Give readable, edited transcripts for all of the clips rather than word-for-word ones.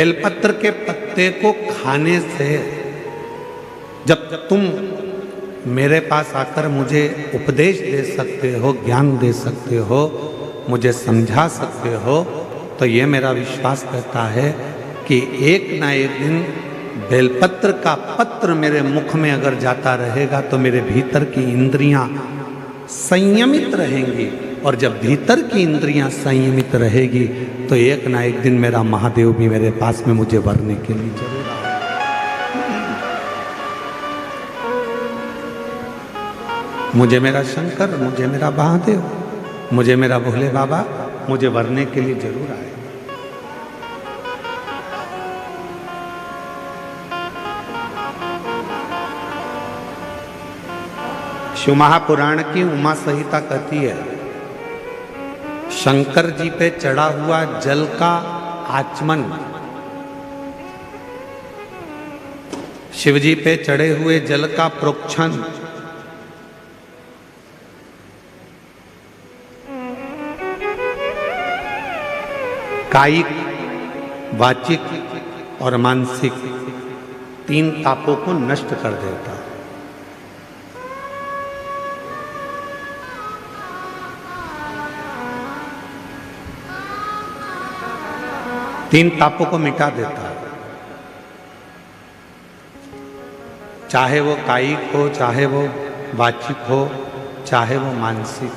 बेलपत्र के पत्ते को खाने से जब तुम मेरे पास आकर मुझे उपदेश दे सकते हो, ज्ञान दे सकते हो, मुझे समझा सकते हो, तो ये मेरा विश्वास कहता है कि एक ना एक दिन बेलपत्र का पत्र मेरे मुख में अगर जाता रहेगा तो मेरे भीतर की इंद्रियां संयमित रहेंगी, और जब भीतर की इंद्रियां संयमित रहेगी तो एक ना एक दिन मेरा महादेव भी मेरे पास में मुझे वरने के लिए जरूर आएगा। मुझे मेरा शंकर, मुझे मेरा महादेव, मुझे मेरा भोले बाबा मुझे वरने के लिए जरूर आएगा। शिव महापुराण की उमा संहिता कहती है, शंकर जी पे चढ़ा हुआ जल का आचमन, शिव जी पे चढ़े हुए जल का प्रोक्षण, कायिक, वाचिक और मानसिक तीन तापों को नष्ट कर देता है। तीन तापों को मिटा देता है, चाहे वो कायिक हो, चाहे वो वाचिक हो, चाहे वो मानसिक।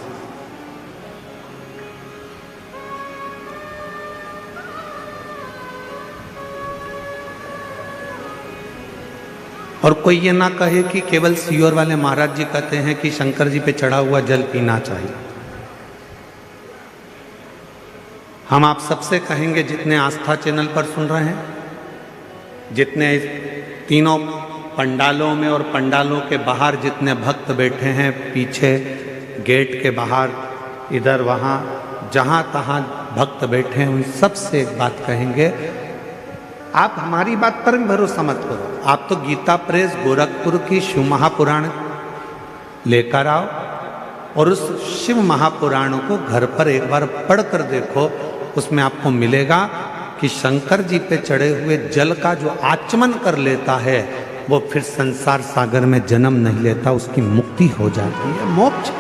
और कोई ये ना कहे कि केवल सीहोर वाले महाराज जी कहते हैं कि शंकर जी पे चढ़ा हुआ जल पीना चाहिए। हम आप सबसे कहेंगे, जितने आस्था चैनल पर सुन रहे हैं, जितने तीनों पंडालों में और पंडालों के बाहर जितने भक्त बैठे हैं, पीछे गेट के बाहर, इधर वहाँ जहाँ तहाँ भक्त बैठे हैं, उन सबसे एक बात कहेंगे, आप हमारी बात पर भरोसा मत करो, आप तो गीता प्रेस गोरखपुर की शिव महापुराण लेकर आओ और उस शिव महापुराण को घर पर एक बार पढ़ कर देखो। उसमें आपको मिलेगा कि शंकर जी पे चढ़े हुए जल का जो आचमन कर लेता है वो फिर संसार सागर में जन्म नहीं लेता, उसकी मुक्ति हो जाती है, मोक्ष।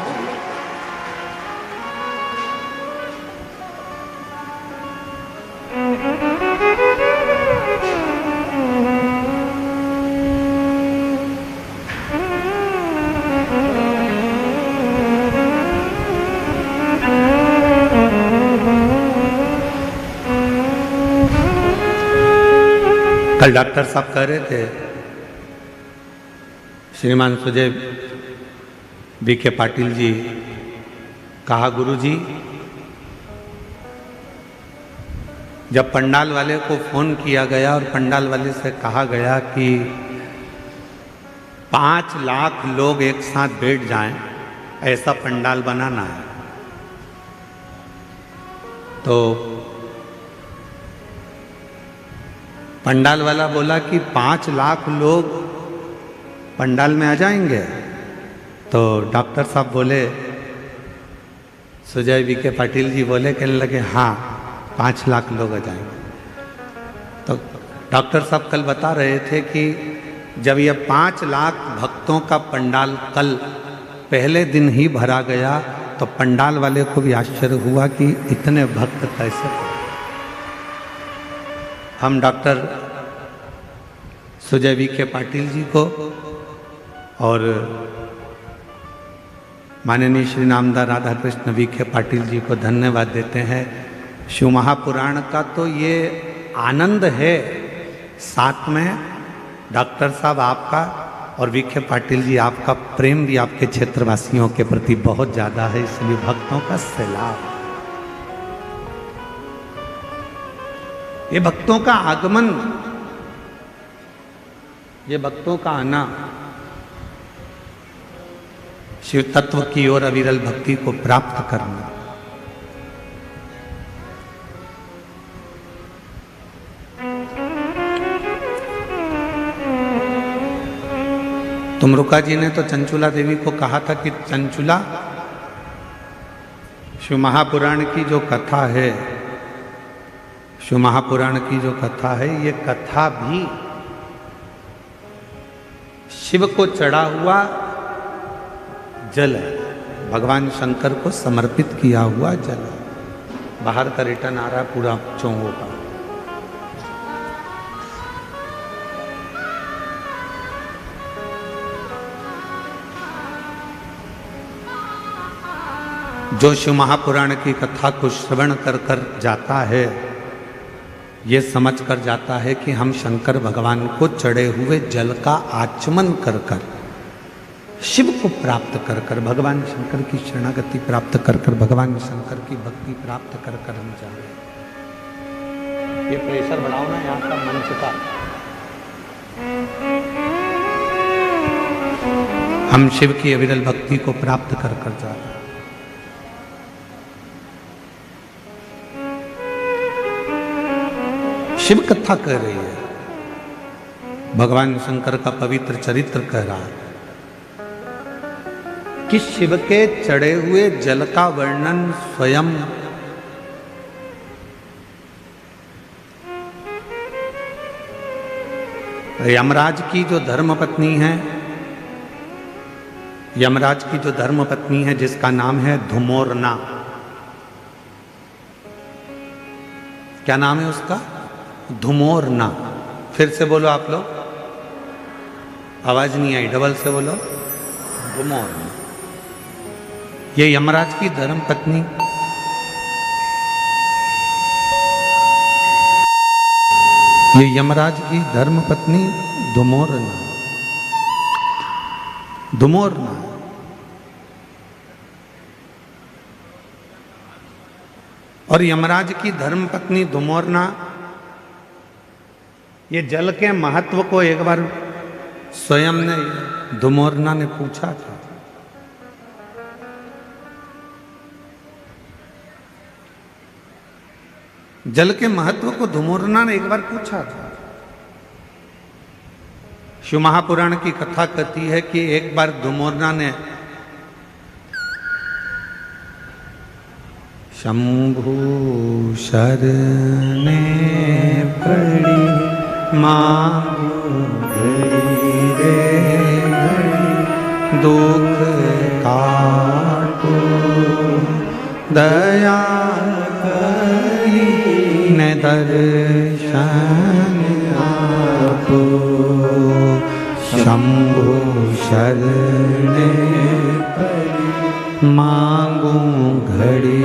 कल डॉक्टर साहब कह रहे थे, श्रीमान सुजय बीके पाटिल जी, कहा गुरु जी, जब पंडाल वाले को फोन किया गया और पंडाल वाले से कहा गया कि 5 लाख लोग एक साथ बैठ जाएं, ऐसा पंडाल बनाना है, तो पंडाल वाला बोला कि 5 लाख लोग पंडाल में आ जाएंगे। तो डॉक्टर साहब बोले, सुजय बीके पाटिल जी बोले, कहने लगे हाँ 5 लाख लोग आ जाएंगे। तो डॉक्टर साहब कल बता रहे थे कि जब ये 5 लाख भक्तों का पंडाल कल पहले दिन ही भरा गया तो पंडाल वाले को भी आश्चर्य हुआ कि इतने भक्त कैसे। हम डॉक्टर सुजय बीके पाटिल जी को और माननीय श्री नामदार राधा कृष्ण बीके पाटिल जी को धन्यवाद देते हैं। शिव महापुराण का तो ये आनंद है, साथ में डॉक्टर साहब आपका और बीके पाटिल जी आपका प्रेम भी आपके क्षेत्रवासियों के प्रति बहुत ज़्यादा है, इसलिए भक्तों का सैलाब। ये भक्तों का आगमन, ये भक्तों का आना शिव तत्व की ओर अविरल भक्ति को प्राप्त करना, तुमरुका जी ने तो चंचुला देवी को कहा था कि चंचुला, शिव महापुराण की जो कथा है, शिव महापुराण की जो कथा है, ये कथा भी शिव को चढ़ा हुआ जल है, भगवान शंकर को समर्पित किया हुआ जल है। बाहर का रिटर्न आ रहा है पूरा चोंगों का। जो शिव महापुराण की कथा को श्रवण कर कर जाता है, ये समझ कर जाता है कि हम शंकर भगवान को चढ़े हुए जल का आचमन कर कर, शिव को प्राप्त कर कर, भगवान शंकर की शरणागति प्राप्त कर कर, भगवान शंकर की भक्ति प्राप्त कर कर हम जा रहे हैं। ये प्रेशर बढ़ाओ ना यहाँ का मंच का। हम शिव की अविरल भक्ति को प्राप्त कर कर जा रहे हैं। शिव कथा कह रही है, भगवान शंकर का पवित्र चरित्र कह रहा है कि शिव के चढ़े हुए जल का वर्णन स्वयं यमराज की जो धर्मपत्नी है, यमराज की जो धर्मपत्नी है जिसका नाम है धुमोरना। क्या नाम है उसका? धुमोरना। फिर से बोलो आप लोग, आवाज नहीं आई, डबल से बोलो। धुमोरना। ये यमराज की धर्मपत्नी, ये यमराज की धर्मपत्नी धुमोरना। धुमोरना और यमराज की धर्मपत्नी धुमोरना, ये जल के महत्व को एक बार स्वयं ने धुमोरना ने पूछा था। जल के महत्व को धुमोरना ने एक बार पूछा था। शिव महापुराण की कथा कहती है कि एक बार धुमोरना ने शंभु शरणे पड़ी मांगू रे दुख काटो दया करी ने दर्शन आपो। शंभु शरणे पड़ी मांगू घड़ी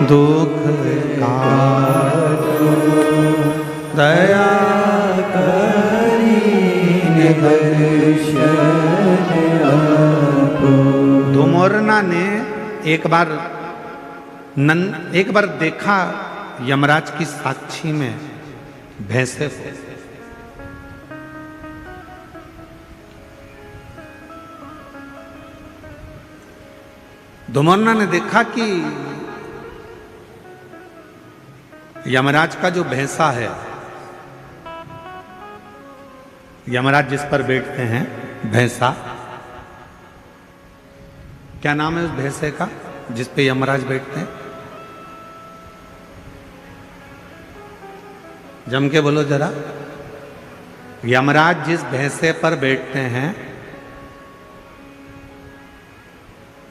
दुख काटो दया करी दर्शन आपो। धुमोरना ने एक बार देखा यमराज की साक्षी में भैंसे को। धुमोरना ने देखा कि यमराज का जो भैंसा है, यमराज जिस पर बैठते हैं भैंसा, क्या नाम है उस भैंसे का जिस पे यमराज बैठते हैं? जम के बोलो जरा। यमराज जिस भैंसे पर बैठते हैं,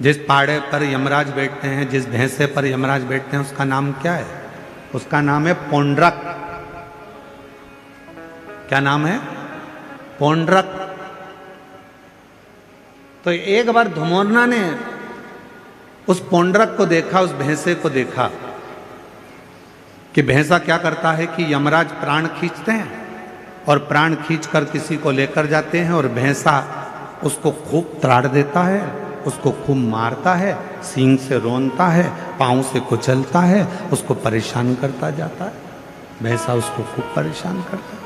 जिस पाड़े पर यमराज बैठते हैं, जिस भैंसे पर यमराज बैठते हैं, उसका नाम क्या है? उसका नाम है पौंड्रक। क्या नाम है? पौंड्रक। तो एक बार धुमोरना ने उस पौंड्रक को देखा, उस भैंसे को देखा कि भैंसा क्या करता है कि यमराज प्राण खींचते हैं और प्राण खींचकर किसी को लेकर जाते हैं और भैंसा उसको खूब त्राड़ देता है, उसको खूब मारता है, सींग से रोनता है, पांव से कुचलता है, उसको परेशान करता जाता है। भैंसा उसको खूब परेशान करता है।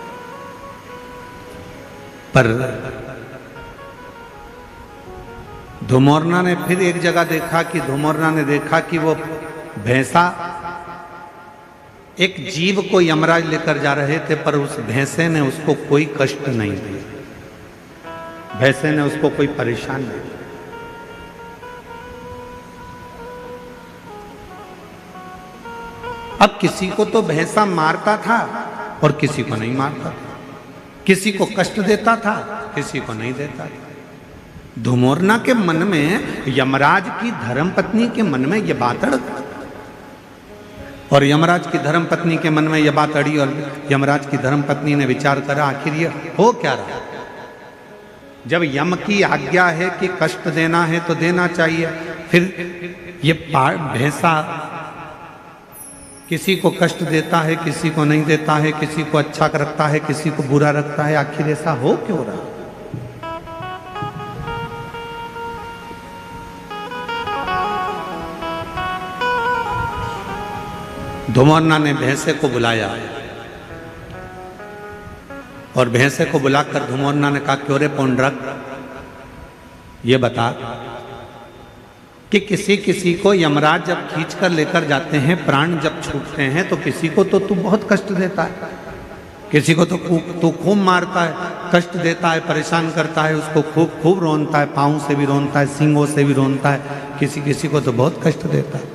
पर धुमोरना ने फिर एक जगह देखा कि धुमोरना ने देखा कि वो भैंसा एक जीव को यमराज लेकर जा रहे थे, पर उस भैंसे ने उसको कोई कष्ट नहीं दिया। भैंसे ने उसको कोई परेशान नहीं किया। अब किसी को तो भैंसा मारता था और किसी को नहीं मारता था, किसी को कष्ट देता था, किसी को नहीं देता था। धुमोरना के मन में, यमराज की धर्मपत्नी के मन में यह बात अड़, और यमराज की धर्मपत्नी के मन में यह बात अड़ी, और यमराज की धर्मपत्नी ने विचार करा आखिर ये हो क्या रहा। जब यम की आज्ञा है कि कष्ट देना है तो देना चाहिए, फिर ये भैंसा किसी को कष्ट देता है, किसी को नहीं देता है, किसी को अच्छा रखता है, किसी को बुरा रखता है, आखिर ऐसा हो क्यों रहा। धुमोरना ने भैंसे को बुलाया और भैंसे को बुलाकर धुमोरना ने कहा, क्यों रे पौंड्रक, ये बता कि किसी किसी को यमराज जब खींच कर लेकर जाते हैं, प्राण जब छूटते हैं, तो किसी को तो तू बहुत कष्ट देता है, किसी को तो तू खूब मारता है, कष्ट देता है, परेशान करता है, उसको खूब खूब रोनता है, पाँव से भी रोनता है, सींगों से भी रोनता है, किसी किसी को तो बहुत कष्ट देता है।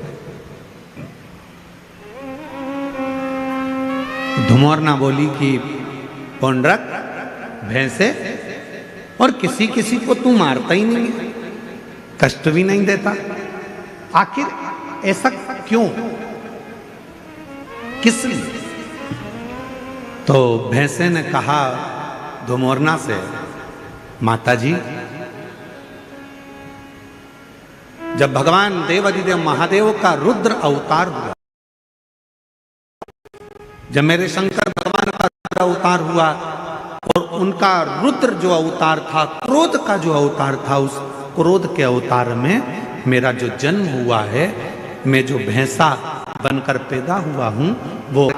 धुमोरना बोली कि पौंड्रक, भैंसे, और किसी किसी को तू मारता ही नहीं है, कष्ट भी नहीं देता, आखिर ऐसा क्यों, किस लिए। तो भैंसे ने कहा धुमोरना से, माताजी, जब भगवान देवाधिदेव महादेव का रुद्र अवतार हुआ, जब मेरे शंकर भगवान का रुद्र अवतार हुआ, और उनका रुद्र जो अवतार था, क्रोध का जो अवतार था, उस क्रोध के अवतार में मेरा जो जन्म हुआ है, मैं जो भैंसा बनकर पैदा हुआ हूं, वो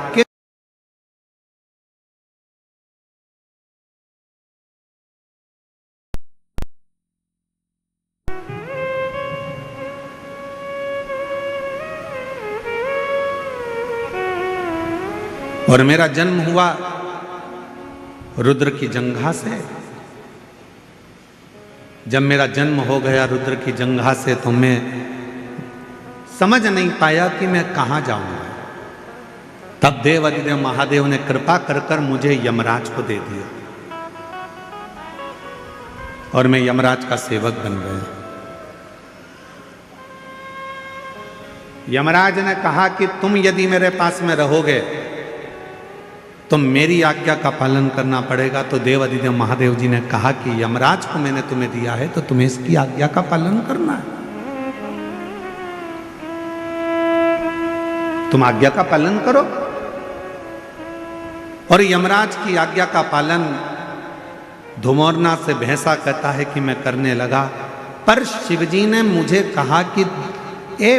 और मेरा जन्म हुआ रुद्र की जंघा से। जब मेरा जन्म हो गया रुद्र की जंघा से, तो मैं समझ नहीं पाया कि मैं कहां जाऊंगा। तब देवाधिदेव महादेव ने कृपा कर कर मुझे यमराज को दे दिया, और मैं यमराज का सेवक बन गया। यमराज ने कहा कि तुम यदि मेरे पास में रहोगे तो मेरी आज्ञा का पालन करना पड़ेगा। तो देवाधिदेव महादेव जी ने कहा कि यमराज को मैंने तुम्हें दिया है, तो तुम्हें इसकी आज्ञा का पालन करना है, तुम आज्ञा का पालन करो। और यमराज की आज्ञा का पालन धुमोरना से भैंसा कहता है कि मैं करने लगा। पर शिवजी ने मुझे कहा कि ए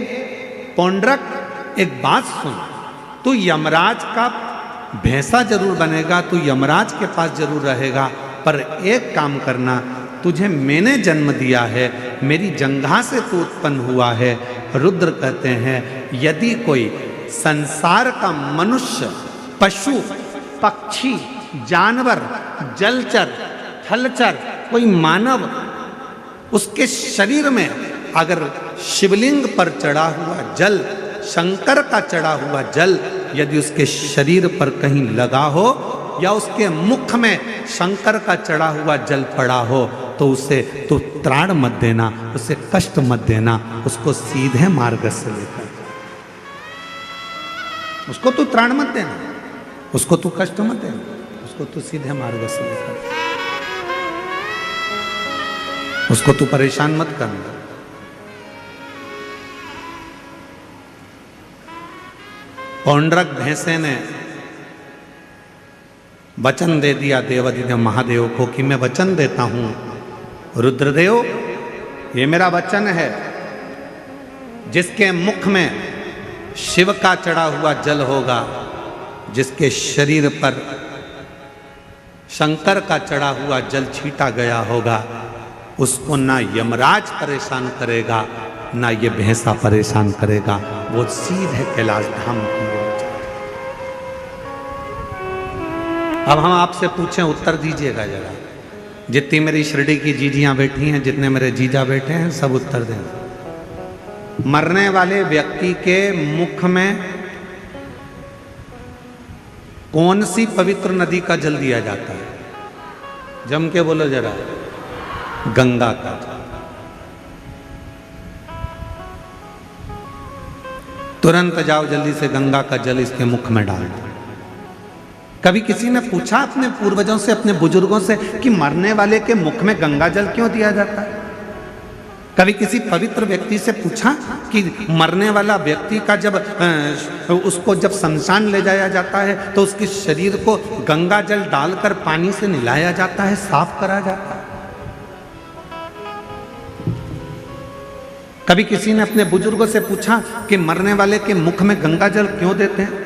पौंड्रक, एक बात सुन, तू यमराज का भैंसा जरूर बनेगा, तू यमराज के पास जरूर रहेगा, पर एक काम करना, तुझे मैंने जन्म दिया है, मेरी जंघा से तू उत्पन्न हुआ है। रुद्र कहते हैं, यदि कोई संसार का मनुष्य, पशु, पक्षी, जानवर, जलचर, थलचर, कोई मानव, उसके शरीर में अगर शिवलिंग पर चढ़ा हुआ जल, शंकर का चढ़ा हुआ जल, यदि उसके शरीर पर कहीं लगा हो, या उसके मुख में शंकर का चढ़ा हुआ जल पड़ा हो, तो उसे तो त्राण मत देना, उसे कष्ट मत देना, उसको सीधे मार्ग से लेकर, उसको तू त्राण मत देना, उसको तू कष्ट मत देना, उसको तू सीधे मार्ग से लेकर, उसको तू परेशान मत करना। पौंड्रक भैंसे ने वचन दे दिया देवाधिदेव महादेव को कि मैं वचन देता हूं रुद्रदेव, ये मेरा वचन है, जिसके मुख में शिव का चढ़ा हुआ जल होगा, जिसके शरीर पर शंकर का चढ़ा हुआ जल छीटा गया होगा, उसको ना यमराज परेशान करेगा, ना ये भैंसा परेशान करेगा, वो सीधे कैलाश धाम की ओर जाए। अब हम आपसे पूछें, उत्तर दीजिएगा जरा, जितनी मेरी शिरडी की जीजियां बैठी हैं, जितने मेरे जीजा बैठे हैं, सब उत्तर दें। मरने वाले व्यक्ति के मुख में कौन सी पवित्र नदी का जल दिया जाता है? जम के बोलो जरा। गंगा का जल। तुरंत जाओ जल्दी से गंगा का जल इसके मुख में डाल दो। कभी किसी ने पूछा अपने पूर्वजों से, अपने बुजुर्गों से कि मरने वाले के मुख में गंगा जल क्यों दिया जाता है? कभी किसी पवित्र व्यक्ति से पूछा कि मरने वाला व्यक्ति का जब उसको जब शमशान ले जाया जाता है तो उसके शरीर को गंगा जल डालकर पानी से नहलाया जाता है, साफ करा जाता है? कभी किसी ने अपने बुजुर्गों से पूछा कि मरने वाले के मुख में गंगा जल क्यों देते हैं?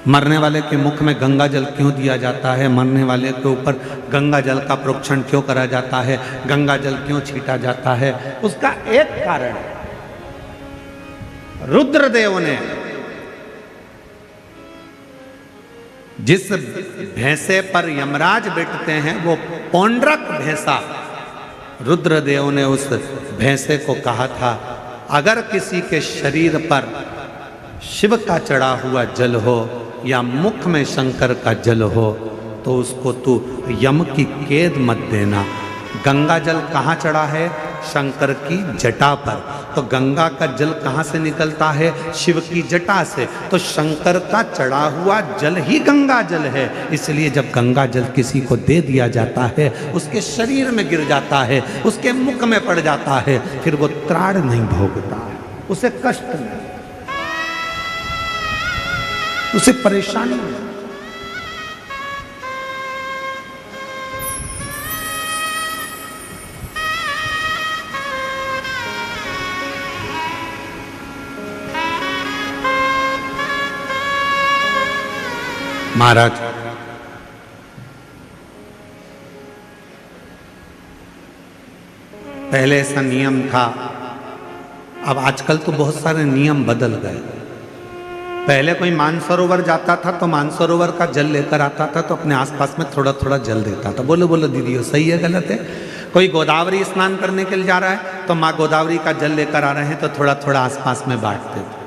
मरने वाले के मुख में गंगा जल क्यों दिया जाता है? मरने वाले के ऊपर गंगा जल का प्रोक्षण क्यों करा जाता है? गंगा जल क्यों छीटा जाता है? उसका एक कारण है, रुद्रदेव ने जिस भैंसे पर यमराज बैठते हैं वो पौंड्रक भैंसा, रुद्रदेव ने उस भैंसे को कहा था, अगर किसी के शरीर पर शिव का चढ़ा हुआ जल हो या मुख में शंकर का जल हो तो उसको तू यम की कैद मत देना। गंगा जल कहाँ चढ़ा है? शंकर की जटा पर। तो गंगा का जल कहाँ से निकलता है? शिव की जटा से। तो शंकर का चढ़ा हुआ जल ही गंगा जल है। इसलिए जब गंगा जल किसी को दे दिया जाता है, उसके शरीर में गिर जाता है, उसके मुख में पड़ जाता है, फिर वो त्राण नहीं भोगता है, उसे कष्ट नहीं, उसे परेशानी नहीं। महाराज, पहले ऐसा नियम था, अब आजकल तो बहुत सारे नियम बदल गए। पहले कोई मानसरोवर जाता था तो मानसरोवर का जल लेकर आता था तो अपने आसपास में थोड़ा थोड़ा जल देता था। बोलो बोलो दीदी, वो सही है गलत है? कोई गोदावरी स्नान करने के लिए जा रहा है तो माँ गोदावरी का जल लेकर आ रहे हैं तो थोड़ा थोड़ा आसपास में बांटते थे।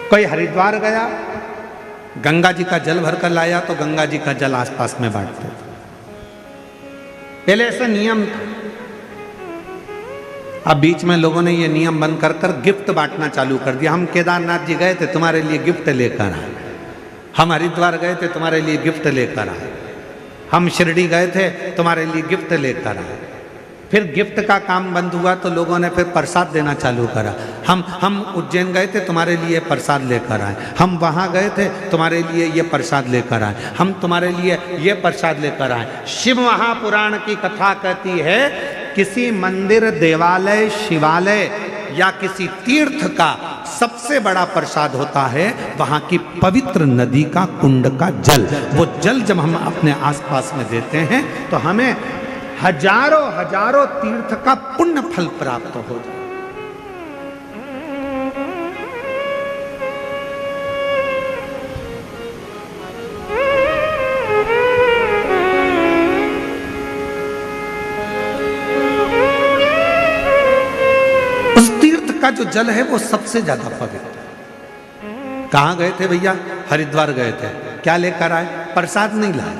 कोई हरिद्वार गया, गंगा जी का जल भरकर लाया तो गंगा जी का जल आसपास में बांटते थे। पहले ऐसा नियम था। अब बीच में लोगों ने ये नियम बंद कर कर गिफ्ट बांटना चालू कर दिया। हम केदारनाथ जी गए थे, तुम्हारे लिए गिफ्ट लेकर आए। हम हरिद्वार गए थे, तुम्हारे लिए गिफ्ट लेकर आए। हम शिरडी गए थे, तुम्हारे लिए गिफ्ट लेकर आए। फिर गिफ्ट का काम बंद हुआ तो लोगों ने फिर प्रसाद देना चालू करा। हम उज्जैन गए थे, तुम्हारे लिए प्रसाद लेकर आए। हम वहाँ गए थे, तुम्हारे लिए ये प्रसाद लेकर आए। हम तुम्हारे लिए ये प्रसाद लेकर आए। शिव महापुराण की कथा कहती है, किसी मंदिर, देवालय, शिवालय या किसी तीर्थ का सबसे बड़ा प्रसाद होता है वहाँ की पवित्र नदी का कुंड का जल। वो जल जब हम अपने आसपास में देते हैं तो हमें हजारों हजारों तीर्थ का पुण्य फल प्राप्त हो जाए। उस तीर्थ का जो जल है वो सबसे ज्यादा पवित्र। कहाँ गए थे भैया? हरिद्वार गए थे। क्या लेकर आए? प्रसाद नहीं लाए।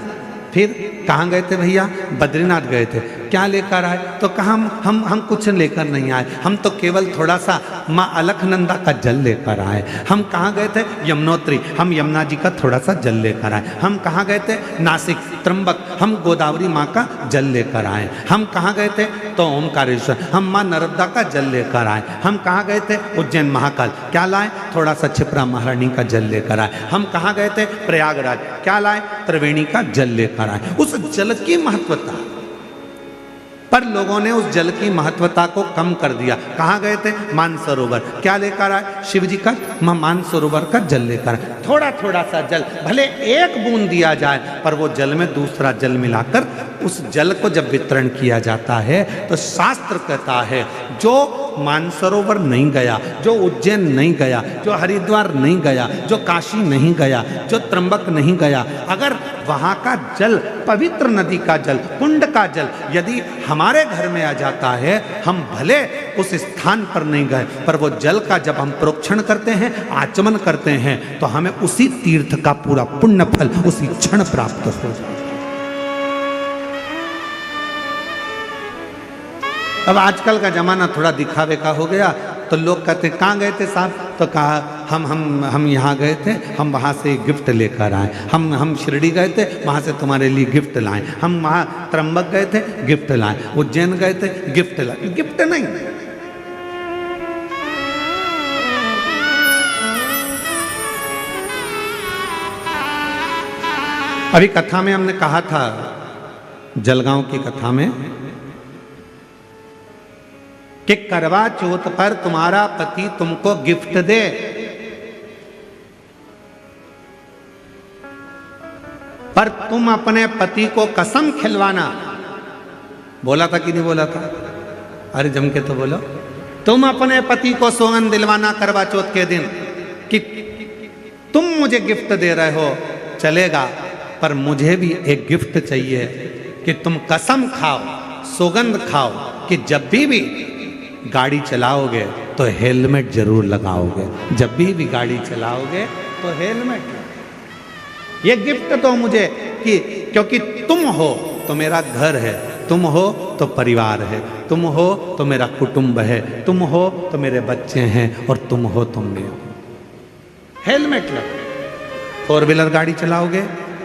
फिर कहाँ गए थे भैया? बद्रीनाथ गए थे। क्या लेकर आए? तो कहा हम कुछ लेकर नहीं आए, हम तो केवल थोड़ा सा माँ अलखनंदा का जल लेकर आए। हम कहाँ गए थे? यमुनोत्री, हम यमुना जी का थोड़ा सा जल लेकर आए। हम कहाँ गए थे? नासिक, त्र्यंबक, हम गोदावरी माँ का जल लेकर आए। हम कहाँ गए थे? तो ओमकारेश्वर, हम माँ नर्मदा का जल लेकर आए। हम कहाँ गए थे? उज्जैन महाकाल। क्या लाए? थोड़ा सा क्षिप्रा महारानी का जल लेकर आए। हम कहाँ गए थे? प्रयागराज। क्या लाए? त्रिवेणी का जल लेकर आए। उस जल की महत्वता, पर लोगों ने उस जल की महत्वता को कम कर दिया। कहाँ गए थे? मानसरोवर। क्या लेकर आए? शिव जी का मानसरोवर का जल लेकर आए। थोड़ा थोड़ा सा जल, भले एक बूंद दिया जाए, पर वो जल में दूसरा जल मिलाकर उस जल को जब वितरण किया जाता है तो शास्त्र कहता है जो मानसरोवर नहीं गया, जो उज्जैन नहीं गया, जो हरिद्वार नहीं गया, जो काशी नहीं गया, जो त्र्यंबक नहीं गया, अगर वहाँ का जल, पवित्र नदी का जल, कुंड का जल यदि हमारे घर में आ जाता है, हम भले उस स्थान पर नहीं गए पर वो जल का जब हम प्रोक्षण करते हैं, आचमन करते हैं, तो हमें उसी तीर्थ का पूरा पुण्य फल उसी क्षण प्राप्त हो जाता है। अब आजकल का जमाना थोड़ा दिखावे का हो गया, तो लोग कहते कहाँ गए थे साहब, तो कहा हम यहाँ गए थे, हम वहाँ से गिफ्ट लेकर आए, हम शिरडी गए थे, वहाँ से तुम्हारे लिए गिफ्ट लाए, हम वहाँ त्र्यंबक गए थे, गिफ्ट लाए, उज्जैन गए थे, गिफ्ट लाए। गिफ्ट नहीं, अभी कथा में हमने कहा था, जलगांव की कथा में, कि करवा चौथ पर तुम्हारा पति तुमको गिफ्ट दे, पर तुम अपने पति को कसम खिलवाना। बोला था कि नहीं बोला था? अरे जम के तो बोलो। तुम अपने पति को सौगंध दिलवाना करवा चौथ के दिन कि तुम मुझे गिफ्ट दे रहे हो, चलेगा, पर मुझे भी एक गिफ्ट चाहिए कि तुम कसम खाओ, सौगंध खाओ कि जब भी गाड़ी चलाओगे तो हेलमेट जरूर लगाओगे, जब भी गाड़ी चलाओगे तो हेलमेट। ये गिफ्ट तो मुझे कि क्योंकि तुम हो तो मेरा घर है, तुम हो तो परिवार है, तुम हो तो मेरा कुटुंब है, तुम हो तो मेरे बच्चे हैं, और तुम हो तो मैं हो। हेलमेट लगाओ, 4 व्हीलर गाड़ी चलाओगे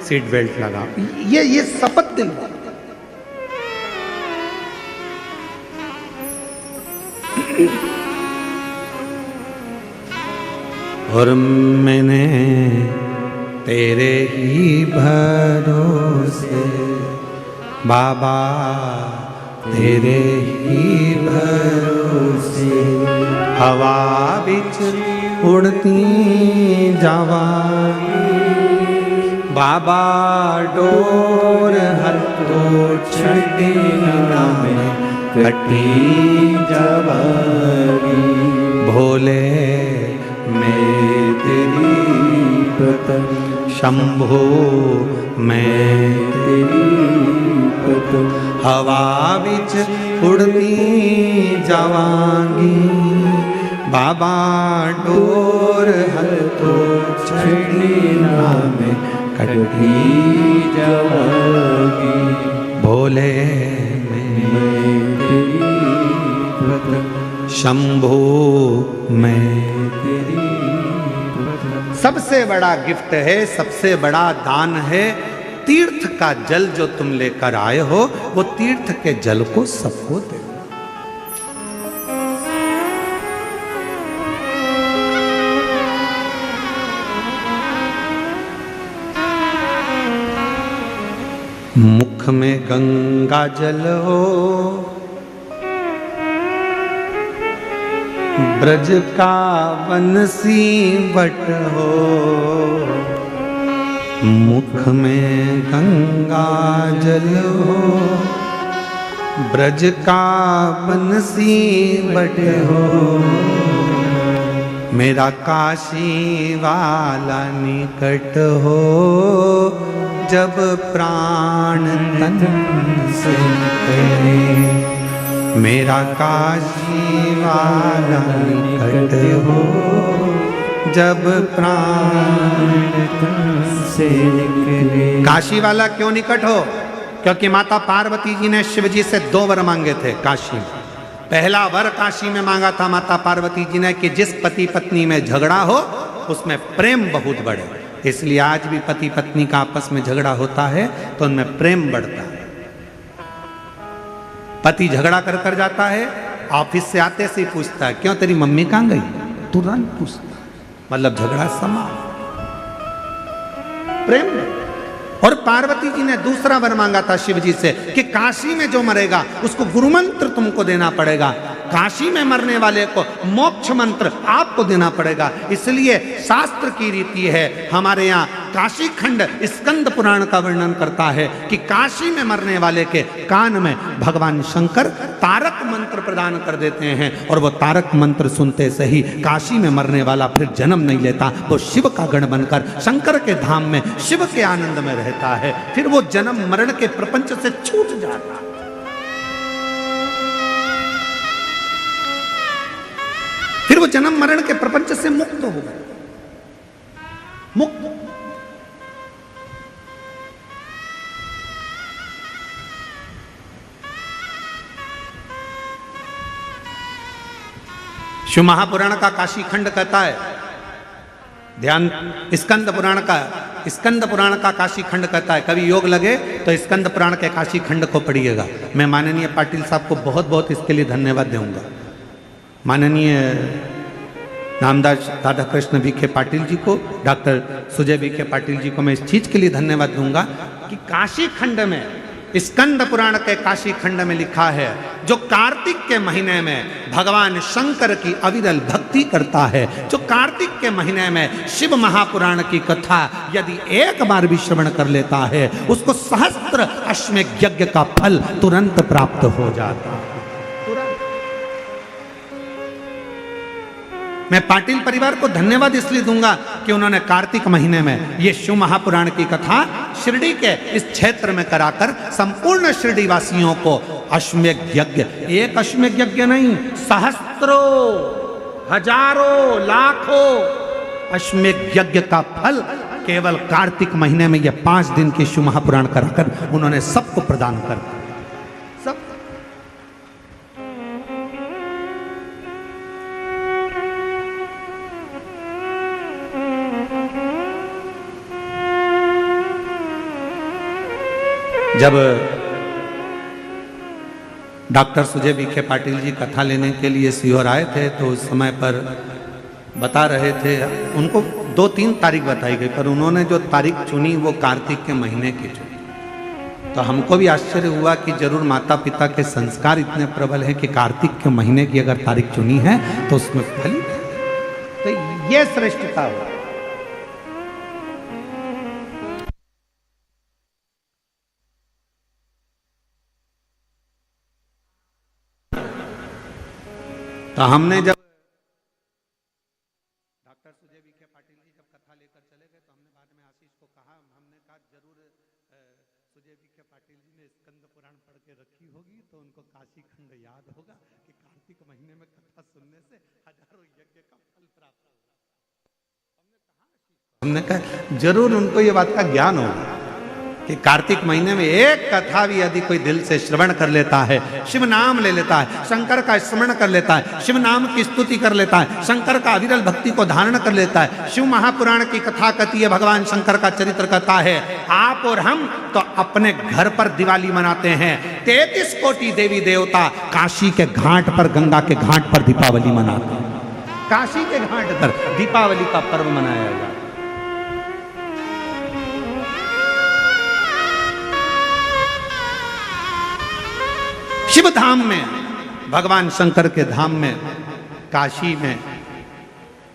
सीट बेल्ट लगाओ, ये शपथ दिलवाओ। और मैंने तेरे ही भरोसे बाबा, तेरे ही भरोसे हवा बिच उड़ती जावा, बाबा डोर हर तो छड़ी ना में कटी जावागी, भोले मैं तेरी पतन, शंभो मैं तेरी पतन, हवा बिच उड़ती जावांगी, बाबा डोर हर तो छड़ी ना में कटी जावागी, भोले शंभो मैं तेरी। सबसे बड़ा गिफ्ट है, सबसे बड़ा दान है, तीर्थ का जल जो तुम लेकर आए हो, वो तीर्थ के जल को सबको दे। मुख में गंगा जल हो, ब्रज का बंसी बट हो, मुख में गंगा जल हो, ब्रज का बंसी बट हो, मेरा काशी वाला निकट हो, जब प्राण तन से निकले, मेरा काशी वाला निकट हो, जब प्राण तन से निकले। काशी वाला क्यों निकट हो? क्योंकि माता पार्वती जी ने शिव जी से 2 वर मांगे थे काशी में। पहला वर काशी में मांगा था माता पार्वती जी ने कि जिस पति पत्नी में झगड़ा हो उसमें प्रेम बहुत बढ़े। इसलिए आज भी पति पत्नी का आपस में झगड़ा होता है तो उनमें प्रेम बढ़ता है। पति झगड़ा कर कर जाता है, ऑफिस से आते से ही पूछता है क्यों तेरी मम्मी कहाँ गई, तुरंत पूछता, मतलब झगड़ा समाप्त, प्रेम। और पार्वती जी ने दूसरा वर मांगा था शिव जी से कि काशी में जो मरेगा उसको गुरु मंत्र तुमको देना पड़ेगा। काशी में मरने वाले को मोक्ष मंत्र आपको देना पड़ेगा। इसलिए शास्त्र की रीति है, हमारे यहाँ काशी खंड स्कंद पुराण का वर्णन करता है कि काशी में मरने वाले के कान में भगवान शंकर तारक मंत्र प्रदान कर देते हैं, और वो तारक मंत्र सुनते से ही काशी में मरने वाला फिर जन्म नहीं लेता, वो शिव का गण बनकर शंकर के धाम में शिव के आनंद में रहता है, फिर वो जन्म मरण के प्रपंच से छूट जाता है। फिर वो जन्म मरण के प्रपंच से मुक्त हो गए, मुक्त। शिव महापुराण का काशी खंड कहता है, ध्यान, स्कंद पुराण का काशी खंड कहता है, कभी योग लगे तो स्कंद पुराण के काशी खंड को पढ़िएगा। मैं माननीय पाटिल साहब को बहुत बहुत इसके लिए धन्यवाद दूंगा। माननीय नामदास राधा कृष्ण विखे पाटिल जी को, डॉक्टर सुजय विखे पाटिल जी को मैं इस चीज के लिए धन्यवाद दूंगा कि काशी खंड में, स्कंद पुराण के काशी खंड में लिखा है, जो कार्तिक के महीने में भगवान शंकर की अविरल भक्ति करता है, जो कार्तिक के महीने में शिव महापुराण की कथा यदि एक बार भी श्रवण कर लेता है, उसको सहस्त्र अश्वमेध यज्ञ का फल तुरंत प्राप्त हो जाता है। मैं पाटिल परिवार को धन्यवाद इसलिए दूंगा कि उन्होंने कार्तिक महीने में ये शिव महापुराण की कथा शिरडी के इस क्षेत्र में कराकर संपूर्ण शिरडी वासियों को अश्वमेध यज्ञ, एक अश्वमेध यज्ञ नहीं, सहस्त्रों, हजारों, लाखों अश्वमेध यज्ञ का फल केवल कार्तिक महीने में ये 5 दिन के शिव महापुराण कराकर उन्होंने सबको प्रदान कर दिया। सब जब डॉक्टर सुजय विखे पाटिल जी कथा लेने के लिए सीहोर आए थे तो उस समय पर बता रहे थे, उनको 2-3 तारीख बताई गई, पर उन्होंने जो तारीख चुनी वो कार्तिक के महीने की चुनी। तो हमको भी आश्चर्य हुआ कि जरूर माता पिता के संस्कार इतने प्रबल हैं कि कार्तिक के महीने की अगर तारीख चुनी है तो उसमें फल, तो ये श्रेष्ठता हुआ। तो हमने जब डॉक्टर सुजय विखे पाटिल जी जब कथा लेकर चले गए तो हमने बाद में आशीष को कहा, हमने कहा जरूर सुजय विखे पाटिल जी ने स्कंद पुराण पढ़ के रखी होगी तो उनको काशी खंड याद होगा कि कार्तिक महीने में कथा सुनने से हजारों यज्ञ का फल प्राप्त होगा। हमने कहा जरूर उनको ये बात का ज्ञान होगा कि कार्तिक महीने में एक कथा भी यदि कोई दिल से श्रवण कर लेता है, शिव नाम ले लेता है, शंकर का स्मरण कर लेता है, शिव नाम की स्तुति कर लेता है, शंकर का अविरल भक्ति को धारण कर लेता है। शिव महापुराण की कथा कहती है, भगवान शंकर का चरित्र कहता है, आप और हम तो अपने घर पर दिवाली मनाते हैं, 33 कोटि देवी देवता काशी के घाट पर, गंगा के घाट पर दीपावली मनाते हैं। काशी के घाट पर दीपावली का पर्व मनाया जाता है। शिव धाम में, भगवान शंकर के धाम में, काशी में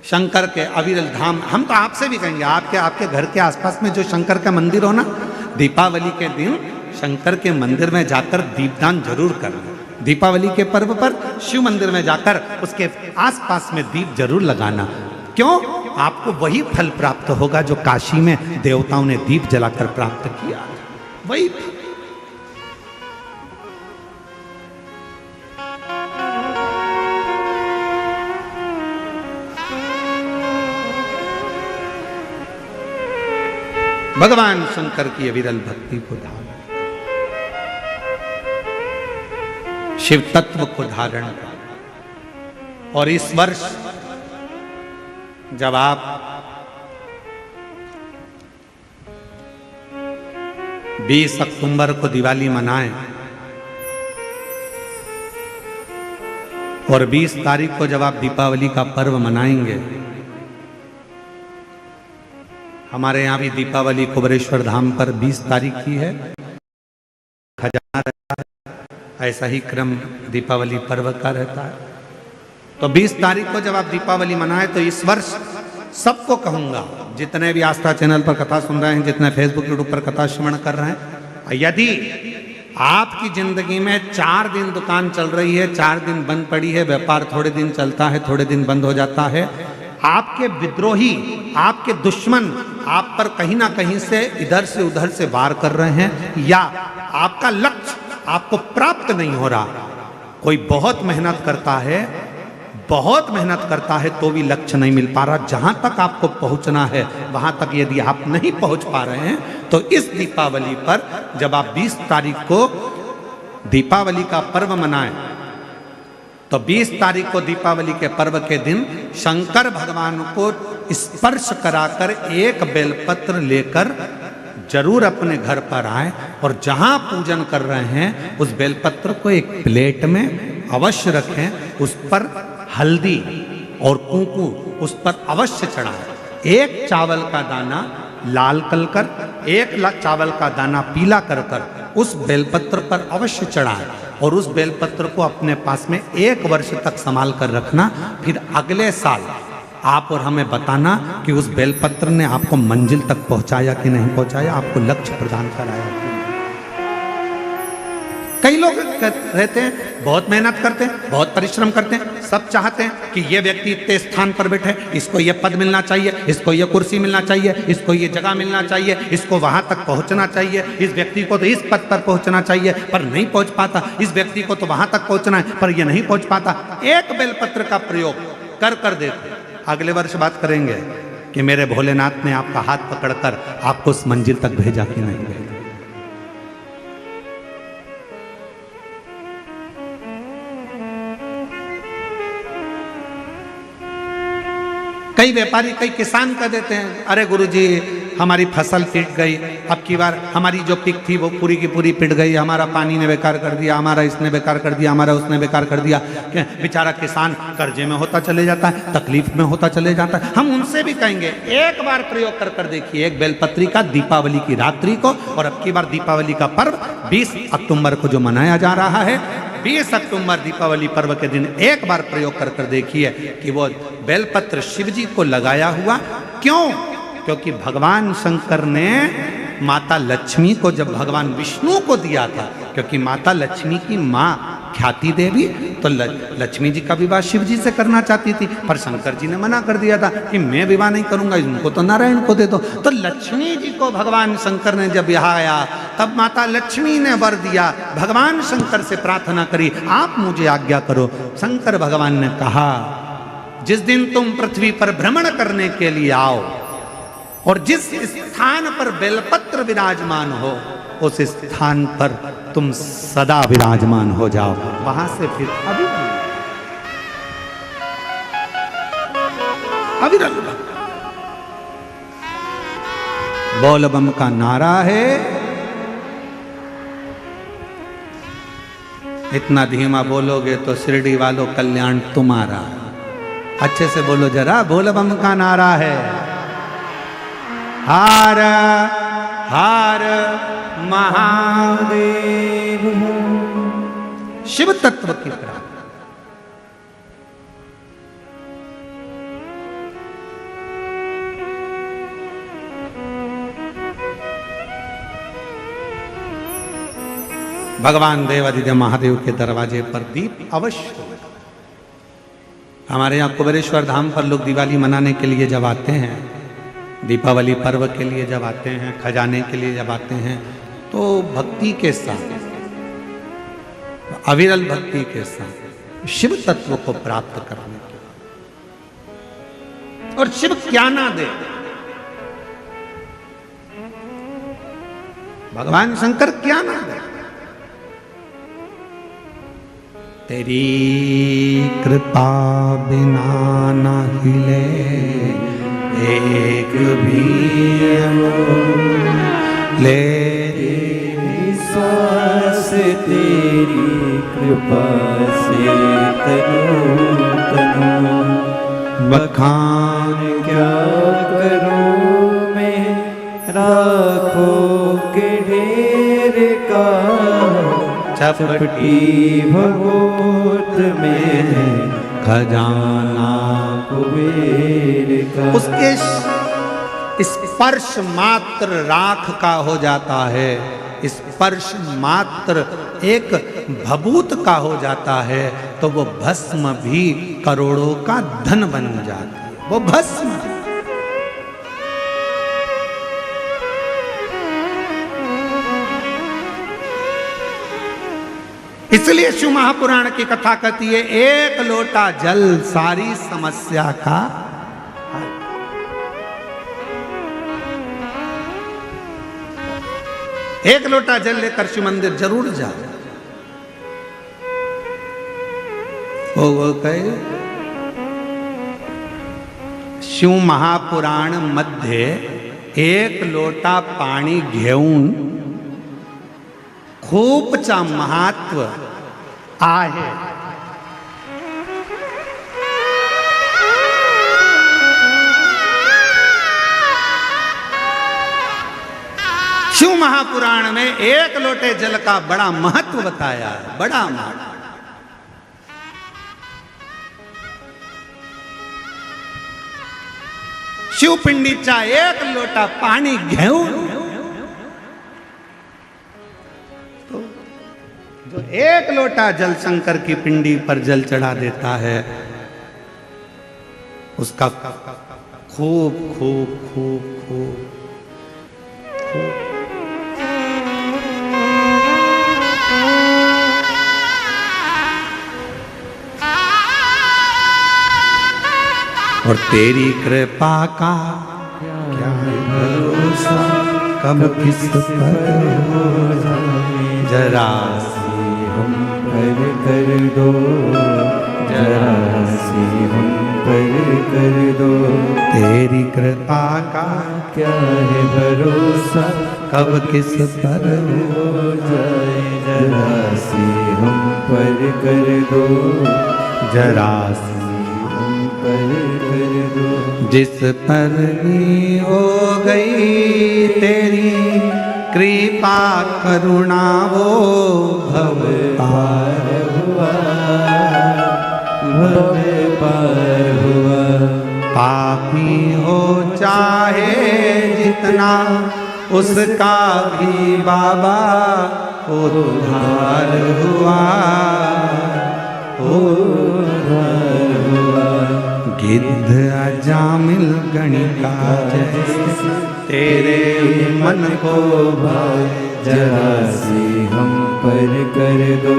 शंकर के अविरल धाम, हम तो आपसे भी कहेंगे आपके घर के आसपास में जो शंकर का मंदिर हो ना, दीपावली के दिन शंकर के मंदिर में जाकर दीपदान जरूर करना। दीपावली के पर्व पर शिव मंदिर में जाकर उसके आसपास में दीप जरूर लगाना। क्यों? आपको वही फल प्राप्त होगा जो काशी में देवताओं ने दीप जलाकर प्राप्त किया, वही। भगवान शंकर की अविरल भक्ति को धारण, शिव तत्व को धारण कर। और इस वर्ष जब आप 20 अक्टूबर को दिवाली मनाएं और 20 तारीख को जब आप दीपावली का पर्व मनाएंगे, हमारे यहाँ भी दीपावली कुबेरेश्वर धाम पर 20 तारीख की है। खजाना रहता है, ऐसा ही क्रम दीपावली पर्व का रहता है। तो 20 तारीख को जब आप दीपावली मनाएं तो इस वर्ष सबको कहूंगा, जितने भी आस्था चैनल पर कथा सुन रहे हैं, जितने फेसबुक यूट्यूब पर कथा श्रवण कर रहे हैं, यदि आपकी जिंदगी में 4 दिन दुकान चल रही है, 4 दिन बंद पड़ी है, व्यापार थोड़े दिन चलता है, थोड़े दिन बंद हो जाता है, आपके विद्रोही, आपके दुश्मन आप पर कहीं ना कहीं से इधर से उधर से वार कर रहे हैं, या आपका लक्ष्य आपको प्राप्त नहीं हो रहा, कोई बहुत मेहनत करता है, बहुत मेहनत करता है तो भी लक्ष्य नहीं मिल पा रहा, जहां तक आपको पहुंचना है वहां तक यदि आप नहीं पहुंच पा रहे हैं, तो इस दीपावली पर जब आप 20 तारीख को दीपावली का पर्व मनाएं, तो 20 तारीख को दीपावली के पर्व के दिन शंकर भगवान को स्पर्श कराकर एक बेलपत्र लेकर जरूर अपने घर पर आए, और जहां पूजन कर रहे हैं उस बेलपत्र को एक प्लेट में अवश्य रखें, उस पर हल्दी और कुंकू उस पर अवश्य चढ़ाएं। एक चावल का दाना लाल कर, एक चावल का दाना पीला कर उस बेलपत्र पर अवश्य चढ़ाएं, और उस बेलपत्र को अपने पास में 1 वर्ष तक संभाल कर रखना। फिर अगले साल आप और हमें बताना कि उस बेलपत्र ने आपको मंजिल तक पहुंचाया कि नहीं पहुंचाया, आपको लक्ष्य प्रदान कराया कि नहीं। कई लोग रहते हैं, बहुत मेहनत करते हैं, बहुत परिश्रम करते हैं, सब चाहते हैं कि ये व्यक्ति इतने स्थान पर बैठे, इसको ये पद मिलना चाहिए, इसको ये कुर्सी मिलना चाहिए, इसको ये जगह मिलना चाहिए, इसको वहां तक पहुंचना चाहिए, इस व्यक्ति को तो इस पद पर पहुंचना चाहिए पर नहीं पहुंच पाता, इस व्यक्ति को तो वहां तक पहुंचना है पर ये नहीं पहुंच पाता। एक बेलपत्र का प्रयोग कर देते, अगले वर्ष बात करेंगे कि मेरे भोलेनाथ ने आपका हाथ पकड़कर आपको उस मंजिल तक भेजा कि नहीं भेजा। कई व्यापारी, कई किसान कह देते हैं, अरे गुरुजी हमारी फसल पिट गई, अब की बार हमारी जो पिक थी वो पूरी की पूरी पिट गई, हमारा पानी ने बेकार कर दिया, हमारा इसने बेकार कर दिया, हमारा उसने बेकार कर दिया। बेचारा किसान कर्जे में होता चले जाता है, तकलीफ में होता चले जाता है। हम उनसे भी कहेंगे एक बार प्रयोग कर देखिए, एक बेलपत्री का दीपावली की रात्रि को, और अब की बार दीपावली का पर्व 20 अक्टूबर को जो मनाया जा रहा है, 20 अक्टूबर दीपावली पर्व के दिन एक बार प्रयोग कर देखिए कि वो बेलपत्र शिव जी को लगाया हुआ। क्यों? क्योंकि भगवान शंकर ने माता लक्ष्मी को जब भगवान विष्णु को दिया था, क्योंकि माता लक्ष्मी की माँ ख्याति देवी तो लक्ष्मी जी का विवाह शिव जी से करना चाहती थी, पर शंकर जी ने मना कर दिया था कि मैं विवाह नहीं करूंगा, इनको तो नारायण को दे दो। तो लक्ष्मी जी को भगवान शंकर ने जब यहाँ आया तब माता लक्ष्मी ने वर दिया, भगवान शंकर से प्रार्थना करी, आप मुझे आज्ञा करो। शंकर भगवान ने कहा, जिस दिन तुम पृथ्वी पर भ्रमण करने के लिए आओ और जिस स्थान पर बेलपत्र विराजमान हो उस स्थान पर तुम सदा विराजमान हो जाओ। वहां से फिर अविरल बोल बम का नारा है। इतना धीमा बोलोगे तो शिरडी वालों कल्याण तुम्हारा। अच्छे से बोलो जरा, बोल बम का नारा है। हर हर महादेव। शिव तत्व की प्राप्ति। भगवान देवादिदेव महादेव के दरवाजे पर दीप अवश्य। हमारे यहाँ कुबेरेश्वर धाम पर लोग दिवाली मनाने के लिए जब आते हैं, दीपावली पर्व के लिए जब आते हैं, खजाने के लिए जब आते हैं, तो भक्ति के साथ, अविरल भक्ति के साथ शिव तत्व को प्राप्त करने के, और शिव क्या ना दे। भगवान शंकर क्या ना दे। तेरी कृपा बिना न हिले एक भी ले विश्वास तेरी कृपा से तनु तनु बखान क्या करूं मैं राखों के ढेर का चपटी भगोत में खजाना कुबेर का। उसके स्पर्श मात्र राख का हो जाता है, स्पर्श मात्र एक भभूत का हो जाता है, तो वो भस्म भी करोड़ों का धन बन जाती है, वो भस्म। इसलिए शिव महापुराण की कथा कहती है, एक लोटा जल सारी समस्या का हल। एक लोटा जल लेकर शिव मंदिर जरूर जाओ। वो कहे शिव महापुराण मध्ये एक लोटा पाणी घेऊन खूपचा महत्व आहे। शिव महापुराण में एक लोटे जल का बड़ा महत्व बताया है, बड़ा महत्व। शिवपिंडीचा एक लोटा पाणी घेऊन, तो जो एक लोटा जल शंकर की पिंडी पर जल चढ़ा देता है, उसका खूब खूब खूब खूब खूब और तेरी कृपा का क्या है भरोसा, कब किस पर हो जाए, जरा सी हम पर कर दो, जरा सी हम पर कर दो। तेरी कृपा का क्या है भरोसा, कब किस पर हो जाए, जरा सी हम पर कर दो, जरा सी पर कर दो। जिस पर भी हो गई तेरी कृपा करुणा, वो भव पार हुआ, भव पार हुआ। पापी हो चाहे जितना, उसका भी बाबा उद्धार हुआ, उद्धार हुआ। गिद्ध अजामिल गणिका जैसे तेरे मन को भाए, जरा सी हम पर कर दो,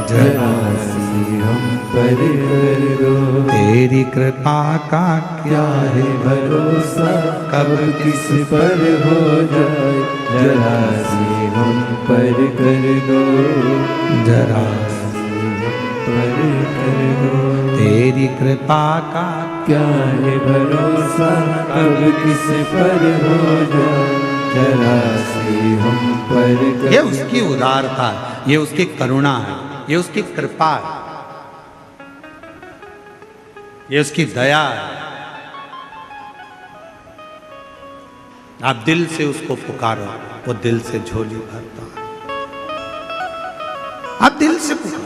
जरा सी हम पर कर दो। तेरी कृपा का क्या है भरोसा, कब किस पर हो जाए, जरा सी हम पर कर दो, जरा पर कर दो। तेरी कृपा का क्या है भरोसा, कब किस पर हो जाए, जरा सी हम पर कर। ये उसकी उदारता है, ये उसकी करुणा है, ये उसकी कृपा है, ये उसकी दया है। आप दिल से उसको पुकारो, वो दिल से झोली भरता है। आप दिल से पुकारो,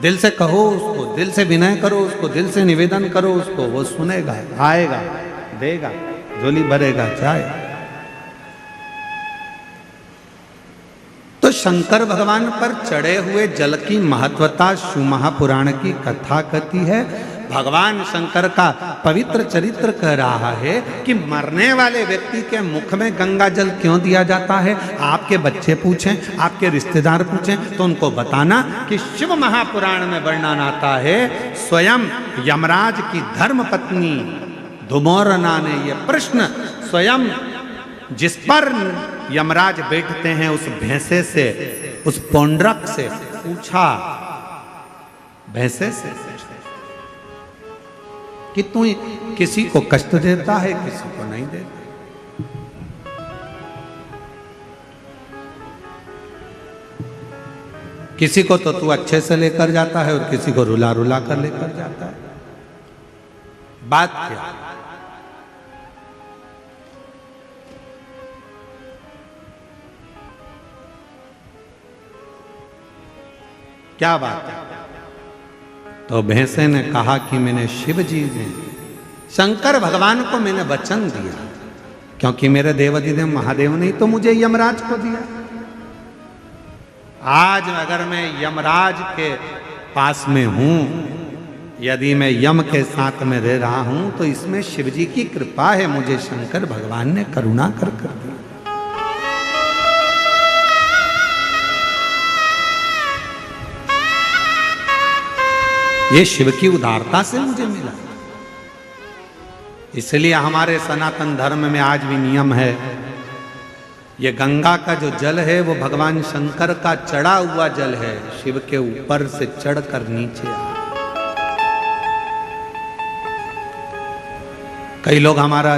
दिल से कहो उसको, दिल से विनय करो उसको, दिल से निवेदन करो उसको, वो सुनेगा, आएगा, देगा, झोली भरेगा, जाएगा। तो शंकर भगवान पर चढ़े हुए जल की महत्वता शिव महापुराण की कथा कहती है। भगवान शंकर का पवित्र चरित्र कह रहा है कि मरने वाले व्यक्ति के मुख में गंगा जल क्यों दिया जाता है। आपके बच्चे पूछें, आपके रिश्तेदार पूछें तो उनको बताना कि शिव महापुराण में वर्णन आता है, स्वयं यमराज की धर्म पत्नी धुमोरना ने यह प्रश्न स्वयं जिस पर यमराज बैठते हैं उस भैंसे से, उस पौंड्रक से पूछा, भैंसे से कि तू किसी को कष्ट देता है, किसी को नहीं देता। किसी को तो तू अच्छे से लेकर जाता है और किसी को रुला रुला कर लेकर जाता है। बात क्या? क्या बात है? तो भैंसे ने कहा कि मैंने शिव जी ने शंकर भगवान को मैंने वचन दिया, क्योंकि मेरे देवाधिदेव महादेव ने तो मुझे यमराज को दिया। आज अगर मैं यमराज के पास में हूं, यदि मैं यम के साथ में रह रहा हूं, तो इसमें शिव जी की कृपा है, मुझे शंकर भगवान ने करुणा कर दिया। ये शिव की उदारता से मुझे मिला। इसलिए हमारे सनातन धर्म में आज भी नियम है, ये गंगा का जो जल है वो भगवान शंकर का चढ़ा हुआ जल है, शिव के ऊपर से चढ़कर नीचे आ। कई लोग हमारा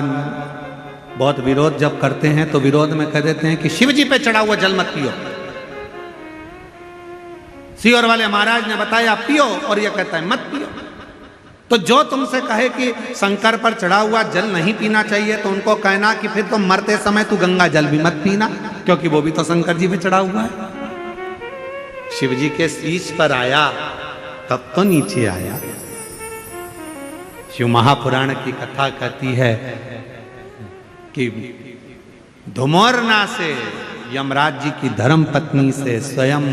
बहुत विरोध जब करते हैं तो विरोध में कह देते हैं कि शिव जी पे चढ़ा हुआ जल मत पियो। सीहोर वाले महाराज ने बताया पियो, और ये कहता है मत पियो। तो जो तुमसे कहे कि शंकर पर चढ़ा हुआ जल नहीं पीना चाहिए, तो उनको कहना कि फिर तो मरते समय तू गंगा जल भी मत पीना, क्योंकि वो भी तो शंकर जी पे चढ़ा हुआ है। शिव जी के शीश पर आया तब तो नीचे आया। शिव महापुराण की कथा कहती है कि धुमोरना से, यमराज जी की धर्म पत्नी से स्वयं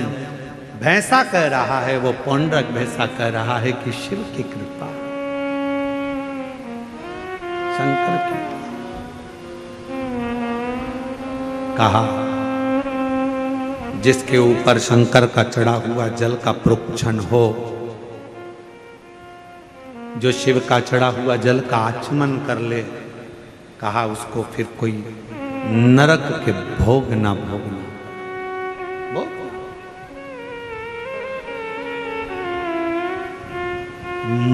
भैंसा कह रहा है, वो पौंड्रक भैंसा कह रहा है कि शिव की कृपा, शंकर की। कहा जिसके ऊपर शंकर का चढ़ा हुआ जल का प्रोक्षण हो, जो शिव का चढ़ा हुआ जल का आचमन कर ले, कहा उसको फिर कोई नरक के भोग ना भोगना।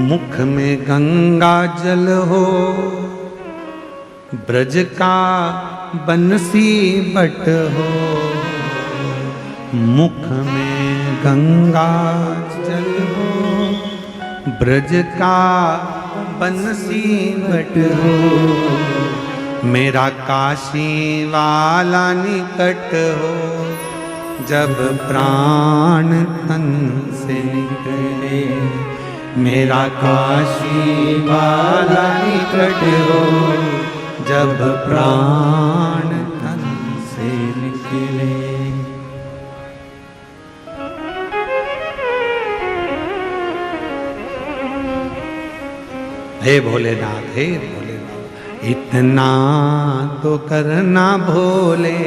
मुख में गंगा जल हो, ब्रज का बंसी बट हो। मुख में गंगा जल हो, ब्रज का बंसी बट हो। मेरा काशी वाला निकट हो, जब प्राण तन से निकले। मेरा काशी वाला निकट हो, जब प्राण तन से निकले। हे भोलेनाथ, हे भोलेनाथ, इतना तो करना भोले,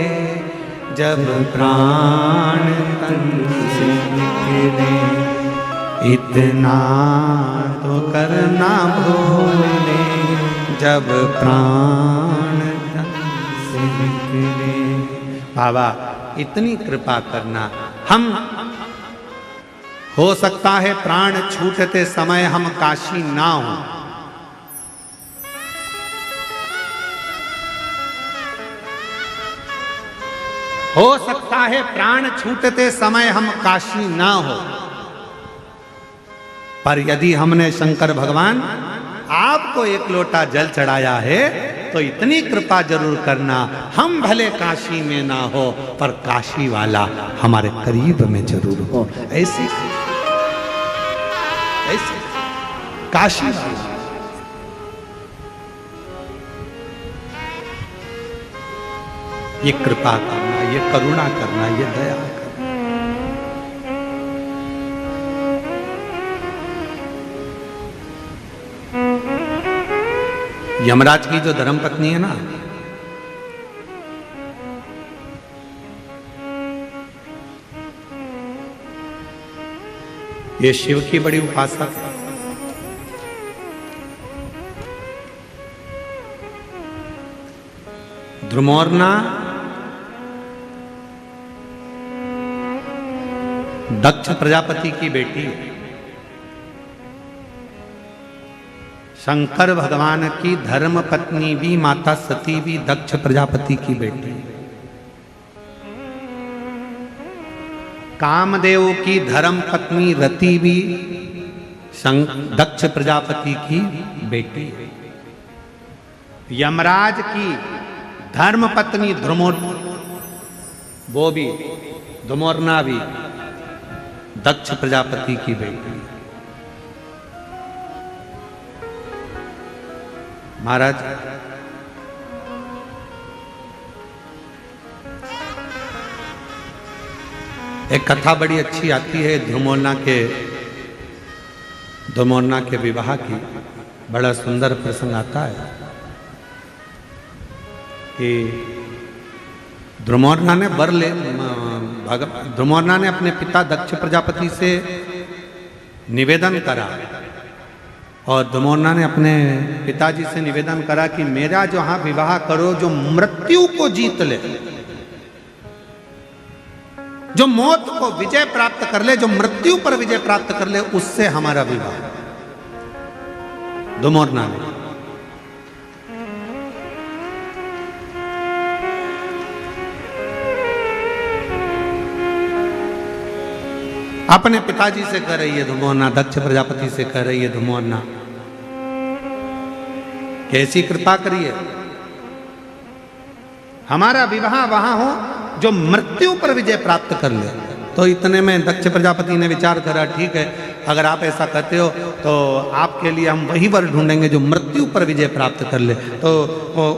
जब प्राण तन से निकले। इतना तो करना भोले, जब प्राण तन से निकले। बाबा इतनी कृपा करना। हम हो सकता है प्राण छूटते समय हम काशी ना हो, हो सकता है प्राण छूटते समय हम काशी ना हो, पर यदि हमने शंकर भगवान आपको एक लोटा जल चढ़ाया है, तो इतनी कृपा जरूर करना, हम भले काशी में ना हो, पर काशी वाला हमारे करीब में जरूर हो। ऐसे ऐसे काशी वाला। ये कृपा करना, ये करुणा करना, ये दया करना। यमराज की जो धर्मपत्नी है ना, ये शिव की बड़ी उपासक है। ध्रुमोर्ना दक्ष प्रजापति की बेटी है। शंकर भगवान की धर्म पत्नी भी, माता सती भी दक्ष प्रजापति की बेटी है। कामदेव की धर्म पत्नी रति भी दक्ष प्रजापति की बेटी है। यमराज की धर्म पत्नी वो भी धुमोरना भी दक्ष प्रजापति की बेटी। महाराज एक कथा बड़ी अच्छी आती है धुमोरना के विवाह की। बड़ा सुंदर प्रसंग आता है कि ध्रुमोरना ने अपने पिता दक्ष प्रजापति से निवेदन करा और ध्रुमोरना ने अपने पिताजी से निवेदन करा कि मेरा जो हाँ विवाह करो जो मृत्यु को जीत ले, जो मौत को विजय प्राप्त कर ले, जो मृत्यु पर विजय प्राप्त कर ले, उससे हमारा विवाह। ध्रुमोरना ने अपने पिताजी से कह रही है ध्रुमोरना, दक्ष प्रजापति से कह रही है ध्रुमोरना, कैसी कृपा करिए हमारा विवाह वहां हो जो मृत्यु पर विजय प्राप्त कर ले। तो इतने में दक्ष प्रजापति ने विचार करा, ठीक है अगर आप ऐसा कहते हो तो आपके लिए हम वही वर ढूंढेंगे जो मृत्यु पर विजय प्राप्त कर ले। तो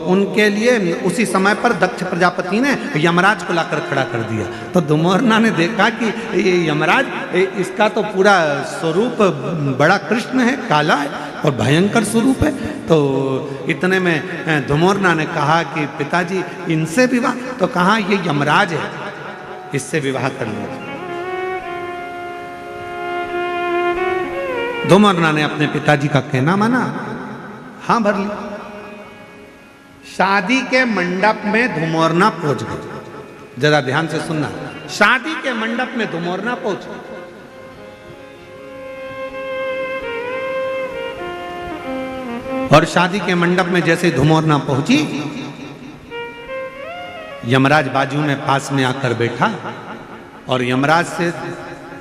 उनके लिए उसी समय पर दक्ष प्रजापति ने यमराज को लाकर खड़ा कर दिया। तो ध्रुमोरना ने देखा कि ये यमराज इसका तो पूरा स्वरूप बड़ा कृष्ण है, काला है और भयंकर स्वरूप है। तो इतने में ध्रुमोरना ने कहा कि पिताजी इनसे विवाह, तो कहा ये यमराज है, इससे विवाह कर लीजिए। ध्रुमोरना ने अपने पिताजी का कहना माना, हाँ भर ली। शादी के मंडप में ध्रुमोरना पहुंच गई। जरा ध्यान से सुनना, शादी के मंडप में ध्रुमोरना पहुंच गई। और शादी के मंडप में जैसे ध्रुमोरना पहुंची, यमराज बाजू में पास में आकर बैठा और यमराज से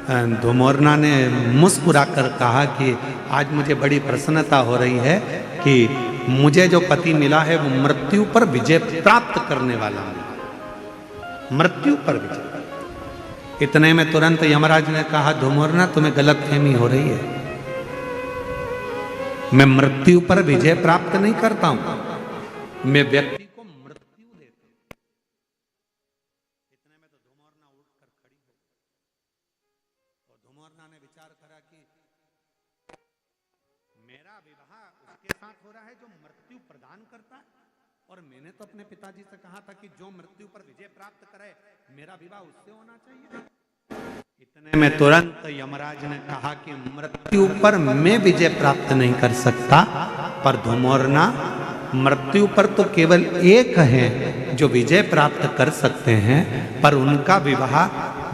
ध्रुमोरना ने मुस्कुराकर कहा कि आज मुझे बड़ी प्रसन्नता हो रही है कि मुझे जो पति मिला है वो मृत्यु पर विजय प्राप्त करने वाला है, मृत्यु पर विजय। इतने में तुरंत यमराज ने कहा, ध्रुमोरना तुम्हें गलतफहमी हो रही है, मैं मृत्यु पर विजय प्राप्त नहीं करता हूं, मैं व्यक्ति को मृत्यु देता हूं। इतने में तो ध्रुमोरना उठकर खड़ी हो और ध्रुमोरना ने विचार करा कि मेरा विवाह उसके साथ हो रहा है जो मृत्यु प्रदान करता है, और मैंने तो अपने पिताजी से कहा था कि जो मृत्यु पर विजय प्राप्त करे मेरा विवाह उससे होना चाहिए। इतने में तुरंत यमराज ने कहा कि मृत्यु पर मैं विजय प्राप्त नहीं कर सकता, पर ध्रुमोरना मृत्यु पर तो केवल एक है जो विजय प्राप्त कर सकते हैं, पर उनका विवाह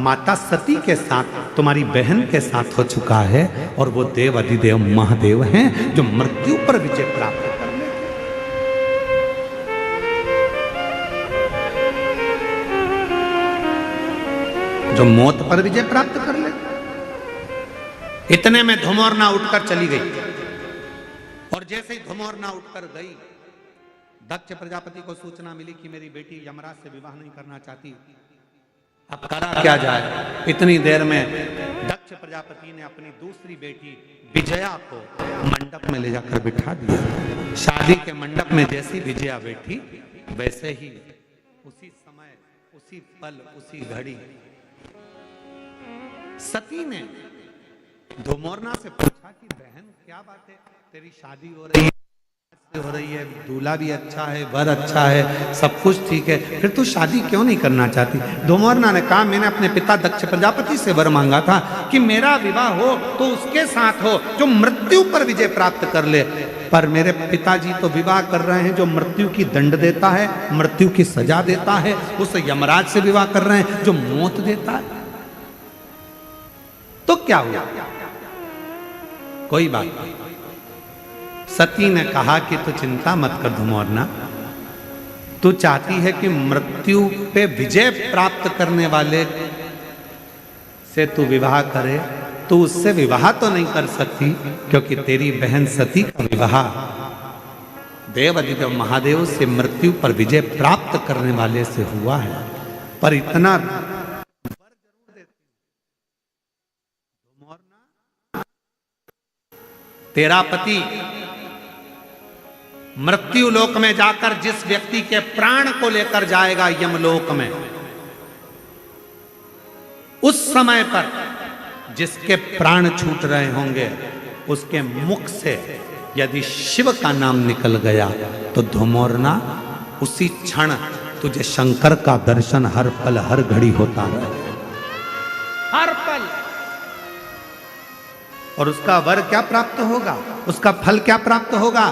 माता सती के साथ, तुम्हारी बहन के साथ हो चुका है, और वो देव अधिदेव महादेव हैं जो मृत्यु पर विजय प्राप्त करने। जो मौत पर विजय प्राप्त कर ले। इतने में ध्रुमोरना उठकर चली गई, और जैसे ही ध्रुमोरना उठकर गई, दक्ष प्रजापति को सूचना मिली कि मेरी बेटी यमराज से विवाह नहीं करना चाहती, अब करा क्या जाए। इतनी देर में दक्ष प्रजापति ने अपनी दूसरी बेटी विजया को मंडप में ले जाकर बिठा दिया। शादी के मंडप में जैसी विजया बैठी, वैसे ही उसी समय, उसी पल, उसी घड़ी सती ने ध्रुमोरना से पूछा कि बहन क्या बात है, तेरी शादी हो रही है, दूल्हा भी अच्छा है, वर अच्छा है, सब कुछ ठीक है, फिर तू शादी क्यों नहीं करना चाहती। ध्रुमोरना ने कहा, मैंने अपने पिता दक्ष प्रजापति से वर मांगा था कि मेरा विवाह हो तो उसके साथ हो जो मृत्यु पर विजय प्राप्त कर ले, पर मेरे पिताजी तो विवाह कर रहे हैं जो मृत्यु की दंड देता है, मृत्यु की सजा देता है, उस यमराज से विवाह कर रहे हैं जो मौत देता है। तो क्या हुआ, कोई बात नहीं। सती ने कहा कि तू चिंता मत कर ध्रुमोरना, तू चाहती है कि मृत्यु पे विजय प्राप्त करने वाले से तू विवाह करे, तू उससे विवाह तो नहीं कर सकती क्योंकि तेरी बहन सती का विवाह देव अधिदेव महादेव से मृत्यु पर विजय प्राप्त करने वाले से हुआ है। पर इतना तेरा पति मृत्यु लोक में जाकर जिस व्यक्ति के प्राण को लेकर जाएगा यमलोक में, उस समय पर जिसके प्राण छूट रहे होंगे उसके मुख से यदि शिव का नाम निकल गया तो धुमोरना उसी क्षण तुझे शंकर का दर्शन हर पल हर घड़ी होता है, हर पल। और उसका वर क्या प्राप्त होगा, उसका फल क्या प्राप्त होगा?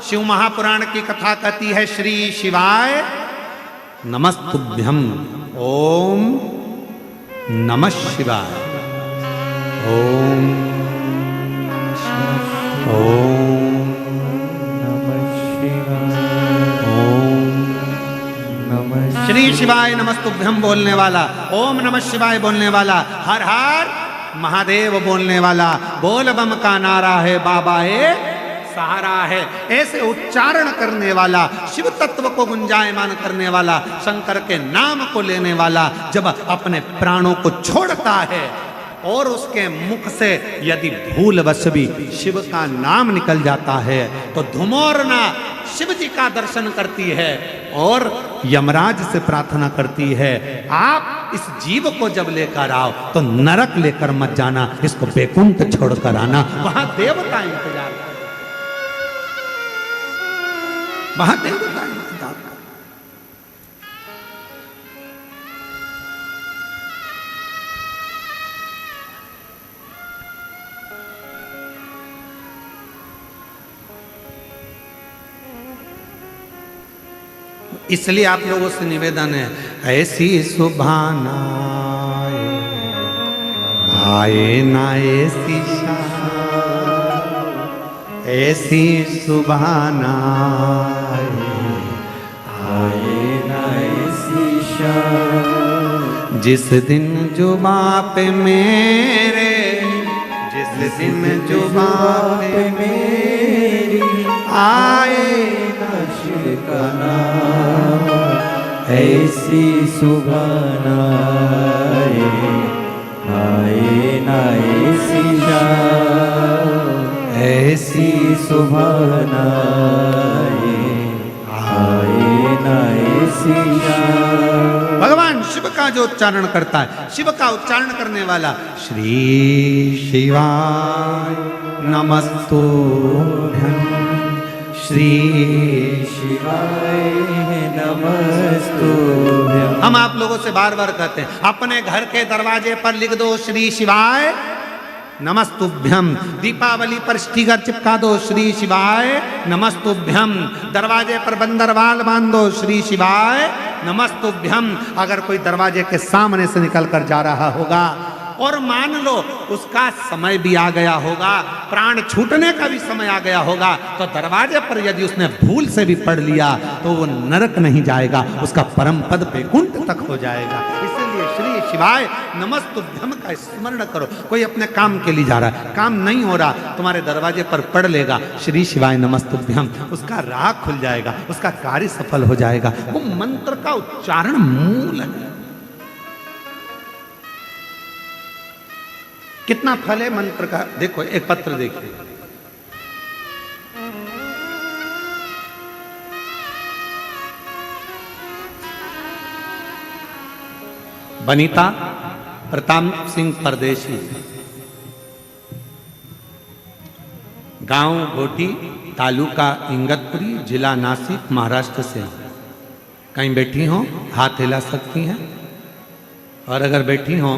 शिव महापुराण की कथा कहती है, श्री शिवाय नमस्तुभ्यम, ओम नमः शिवाय, ओम ओम नमः शिवाय, ओम नमः श्री शिवाय नमस्तुभ्यम बोलने वाला, ओम नमः शिवाय बोलने वाला, हर हर महादेव बोलने वाला, बोल बम का नारा है, बाबा है सहारा है, ऐसे उच्चारण करने वाला, शिव तत्व को गुंजायमान करने वाला, शंकर के नाम को लेने वाला जब अपने प्राणों को छोड़ता है और उसके मुख से यदि भूलवश भी शिव का नाम निकल जाता है तो धुमोरना शिव जी का दर्शन करती है और यमराज से प्रार्थना करती है, आप इस जीव को जब लेकर आओ तो नरक लेकर मत जाना, इसको बैकुंठ छोड़कर आना, वहां देवता इंतजार कर, वहां देवता इंतजार कर। इसलिए आप लोगों से निवेदन है, ऐसी सुभान आए ना ऐसी ऐसी सुभान आए ना ऐसी शाम, जिस दिन जुबां पे मेरे, जिस दिन जुबां पे मेरी आए ना शिव का नाम, ऐसी सुभान आए ना ऐसी शाम, ऐसी सुभान आए ना ऐसी शाम। भगवान शिव का जो उच्चारण करता है, शिव का उच्चारण करने वाला, श्री शिवाय नमस्तुभ्यं, श्री शिवाय नमस्तुभ्यं। हम आप लोगों से बार बार कहते हैं, अपने घर के दरवाजे पर लिख दो श्री शिवाय नमस्तुभ्यम, दीपावली पर स्टिकर चिपका दो श्री शिवाय नमस्तुभ्यम, दरवाजे पर बंदरवाल बांध दो श्री शिवाय नमस्तुभ्यम। अगर कोई दरवाजे के सामने से निकल कर जा रहा होगा और मान लो उसका समय भी आ गया होगा, प्राण छूटने का भी समय आ गया होगा, तो दरवाजे पर यदि उसने भूल से भी पढ़ लिया तो वो नरक नहीं जाएगा, उसका परम पद बैकुंठ तक हो जाएगा। इसलिए श्री शिवाय नमस्तुभ्यम का स्मरण करो। कोई अपने काम के लिए जा रहा है, काम नहीं हो रहा, तुम्हारे दरवाजे पर पढ़ लेगा श्री शिवाय नमस्तुभ्यम, उसका राह खुल जाएगा, उसका कार्य सफल हो जाएगा। वो मंत्र का उच्चारण मूल है। कितना फल है मंत्र का, देखो एक पत्र देखिए, बनीता प्रताप सिंह परदेशी, गांव घोटी, तालुका इंगतपुरी, जिला नासिक, महाराष्ट्र से। कहीं बैठी हो हाथ हिला सकती हैं, और अगर बैठी हो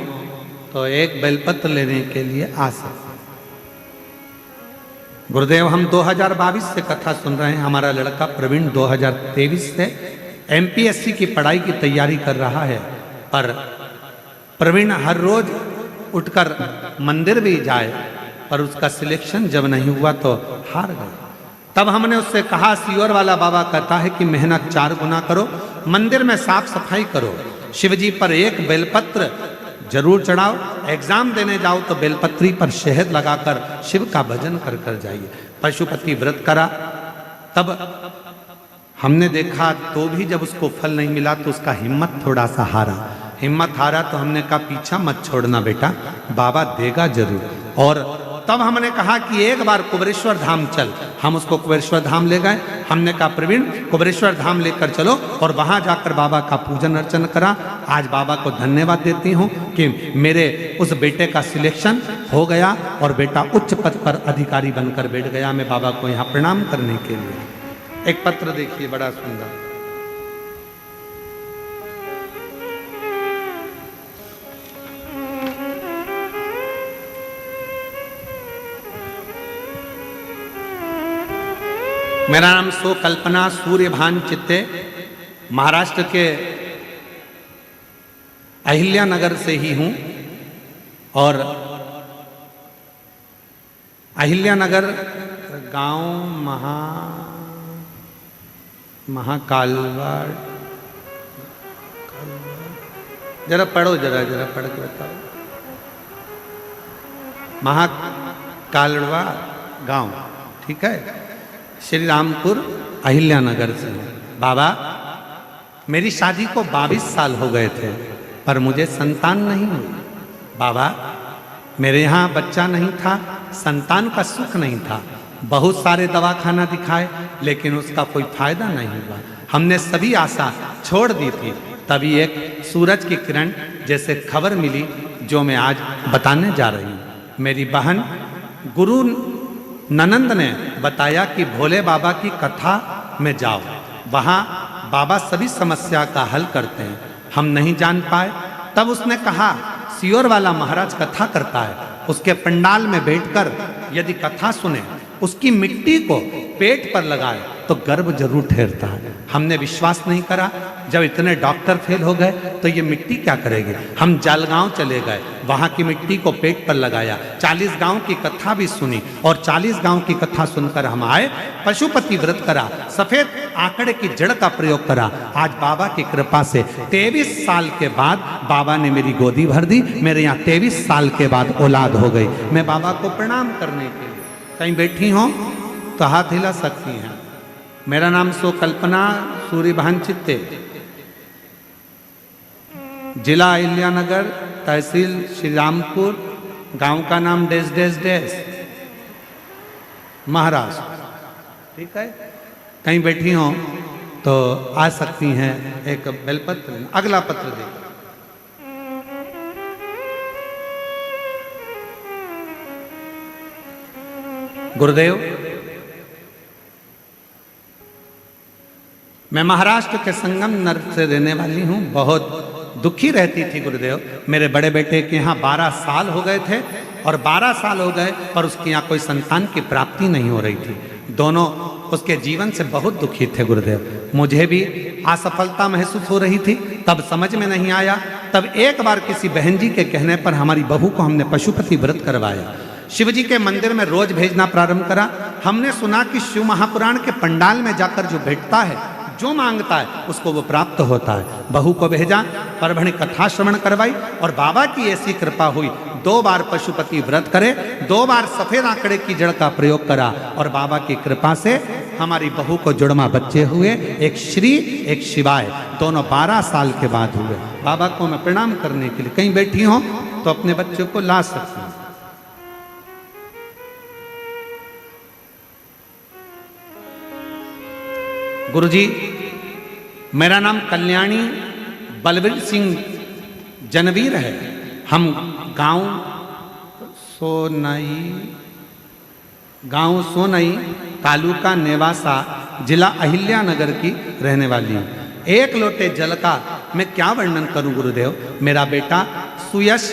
तो एक बेलपत्र लेने के लिए आ सकते। गुरुदेव हम 2022 से कथा सुन रहे हैं, हमारा लड़का प्रवीण 2023 से एमपीएससी की पढ़ाई की तैयारी कर रहा है, पर प्रवीण हर रोज उठकर मंदिर भी जाए, पर उसका सिलेक्शन जब नहीं हुआ तो हार गया। तब हमने उससे कहा, सियोर वाला बाबा कहता है कि मेहनत 4 गुना करो, मंदिर में साफ सफाई करो, शिवजी पर एक बेलपत्र जरूर चढ़ाओ, एग्जाम देने जाओ तो बेलपत्री पर शहद लगाकर शिव का भजन कर कर जाइए। पशुपति व्रत करा, तब हमने देखा तो भी जब उसको फल नहीं मिला तो उसका हिम्मत थोड़ा सा हारा। हिम्मत हारा तो हमने कहा पीछा मत छोड़ना बेटा, बाबा देगा जरूर। और तब हमने कहा कि एक बार कुबेरेश्वर धाम चल। हम उसको कुबेरेश्वर धाम ले गए। हमने कहा प्रवीण कुबेरेश्वर धाम लेकर चलो और वहां जाकर बाबा का पूजन अर्चन करा। आज बाबा को धन्यवाद देती हूँ कि मेरे उस बेटे का सिलेक्शन हो गया और बेटा उच्च पद पर अधिकारी बनकर बैठ गया। मैं बाबा को यहाँ प्रणाम करने के लिए। एक पत्र देखिए बड़ा सुंदर। मेरा नाम सो कल्पना सूर्यभान चित्ते, महाराष्ट्र के अहिल्या नगर से ही हूँ और अहिल्या नगर गांव महाकालवाड़। जरा पढ़ो, जरा पढ़ के बताओ। महाकालवा गांव, ठीक है, श्री रामपुर अहिल्या नगर से। बाबा मेरी शादी को 22 साल हो गए थे पर मुझे संतान नहीं हुई। बाबा मेरे यहाँ बच्चा नहीं था, संतान का सुख नहीं था। बहुत सारे दवाखाना दिखाए लेकिन उसका कोई फायदा नहीं हुआ। हमने सभी आशा छोड़ दी थी। तभी एक सूरज की किरण जैसे खबर मिली जो मैं आज बताने जा रही हूँ। मेरी बहन गुरु ननंद ने बताया कि भोले बाबा की कथा में जाओ, वहाँ बाबा सभी समस्या का हल करते हैं। हम नहीं जान पाए। तब उसने कहा सियोर वाला महाराज कथा करता है, उसके पंडाल में बैठकर यदि कथा सुने, उसकी मिट्टी को पेट पर लगाए तो गर्भ जरूर ठहरता है। हमने विश्वास नहीं करा। जब इतने डॉक्टर फेल हो गए तो ये मिट्टी क्या करेगी। हम जलगांव चले गए, वहां की मिट्टी को पेट पर लगाया, 40 गांव की कथा भी सुनी और 40 गांव की कथा सुनकर हम आए। पशुपति व्रत करा, सफेद आंकड़े की जड़ का प्रयोग करा। आज बाबा की कृपा से 23 साल के बाद बाबा ने मेरी गोदी भर दी। मेरे यहाँ 23 साल के बाद औलाद हो गई। मैं बाबा को प्रणाम करने के लिए कहीं बैठी हूँ तो हाथ हिला सकती हैं। मेरा नाम सो कल्पना सूर्यभान चित्ते, जिला अहिल्या नगर, तहसील श्री रामपुर, गांव का नाम डैश डैश डैश, महाराष्ट्र। ठीक है, कहीं बैठी हो तो आ सकती हैं। एक बेलपत्र। अगला पत्र देखो। गुरुदेव मैं महाराष्ट्र के संगम नगर से रहने वाली हूँ। बहुत दुखी रहती थी गुरुदेव। मेरे बड़े बेटे के यहाँ 12 साल हो गए थे और 12 साल हो गए पर उसके यहाँ कोई संतान की प्राप्ति नहीं हो रही थी। दोनों उसके जीवन से बहुत दुखी थे गुरुदेव। मुझे भी असफलता महसूस हो रही थी। तब समझ में नहीं आया। तब एक बार किसी बहन जी के कहने पर हमारी बहू को हमने पशुपति व्रत करवाया। शिव जी के मंदिर में रोज भेजना प्रारंभ करा। हमने सुना कि शिव महापुराण के पंडाल में जाकर जो बैठता है, जो मांगता है उसको वो प्राप्त होता है। बहू को भेजा, परभणी कथा श्रवण करवाई और बाबा की ऐसी कृपा हुई। 2 बार पशुपति व्रत करे, 2 बार सफेद आंकड़े की जड़ का प्रयोग करा और बाबा की कृपा से हमारी बहू को जुड़वा बच्चे हुए। एक श्री एक शिवाय, दोनों 12 साल के बाद हुए। बाबा को मैं प्रणाम करने के लिए कहीं बैठी हूँ तो अपने बच्चों को ला सकती हूँ। गुरुजी मेरा नाम कल्याणी बलवीर सिंह जनवीर है। हम गांव सोनई तालुका नेवासा जिला अहिल्या नगर की रहने वाली हूँ। एक लोटे जल का मैं क्या वर्णन करूं गुरुदेव। मेरा बेटा सुयश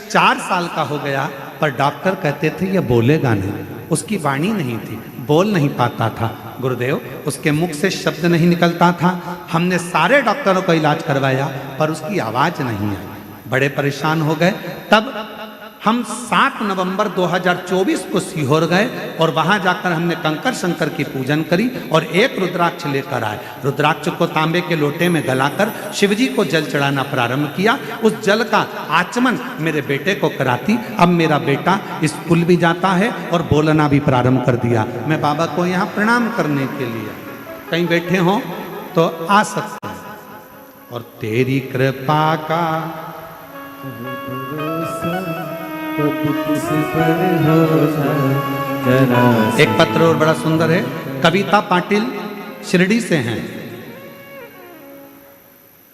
4 साल का हो गया पर डॉक्टर कहते थे ये बोलेगा नहीं। उसकी वाणी नहीं थी, बोल नहीं पाता था गुरुदेव। उसके मुख से शब्द नहीं निकलता था। हमने सारे डॉक्टरों का इलाज करवाया पर उसकी आवाज नहीं आई। बड़े परेशान हो गए। तब हम 7 नवंबर 2024 को सीहोर गए और वहां जाकर हमने कंकर शंकर की पूजन करी और एक रुद्राक्ष लेकर आए। रुद्राक्ष को तांबे के लोटे में गलाकर शिवजी को जल चढ़ाना प्रारंभ किया। उस जल का आचमन मेरे बेटे को कराती। अब मेरा बेटा स्कूल भी जाता है और बोलना भी प्रारंभ कर दिया। मैं बाबा को यहाँ प्रणाम करने के लिए कहीं बैठे हों तो आ सकते हैं। और तेरी कृपा का कब किस पर हो जाए जरा सी एक पत्र और बड़ा सुंदर है, कविता पाटिल शिरडी से हैं।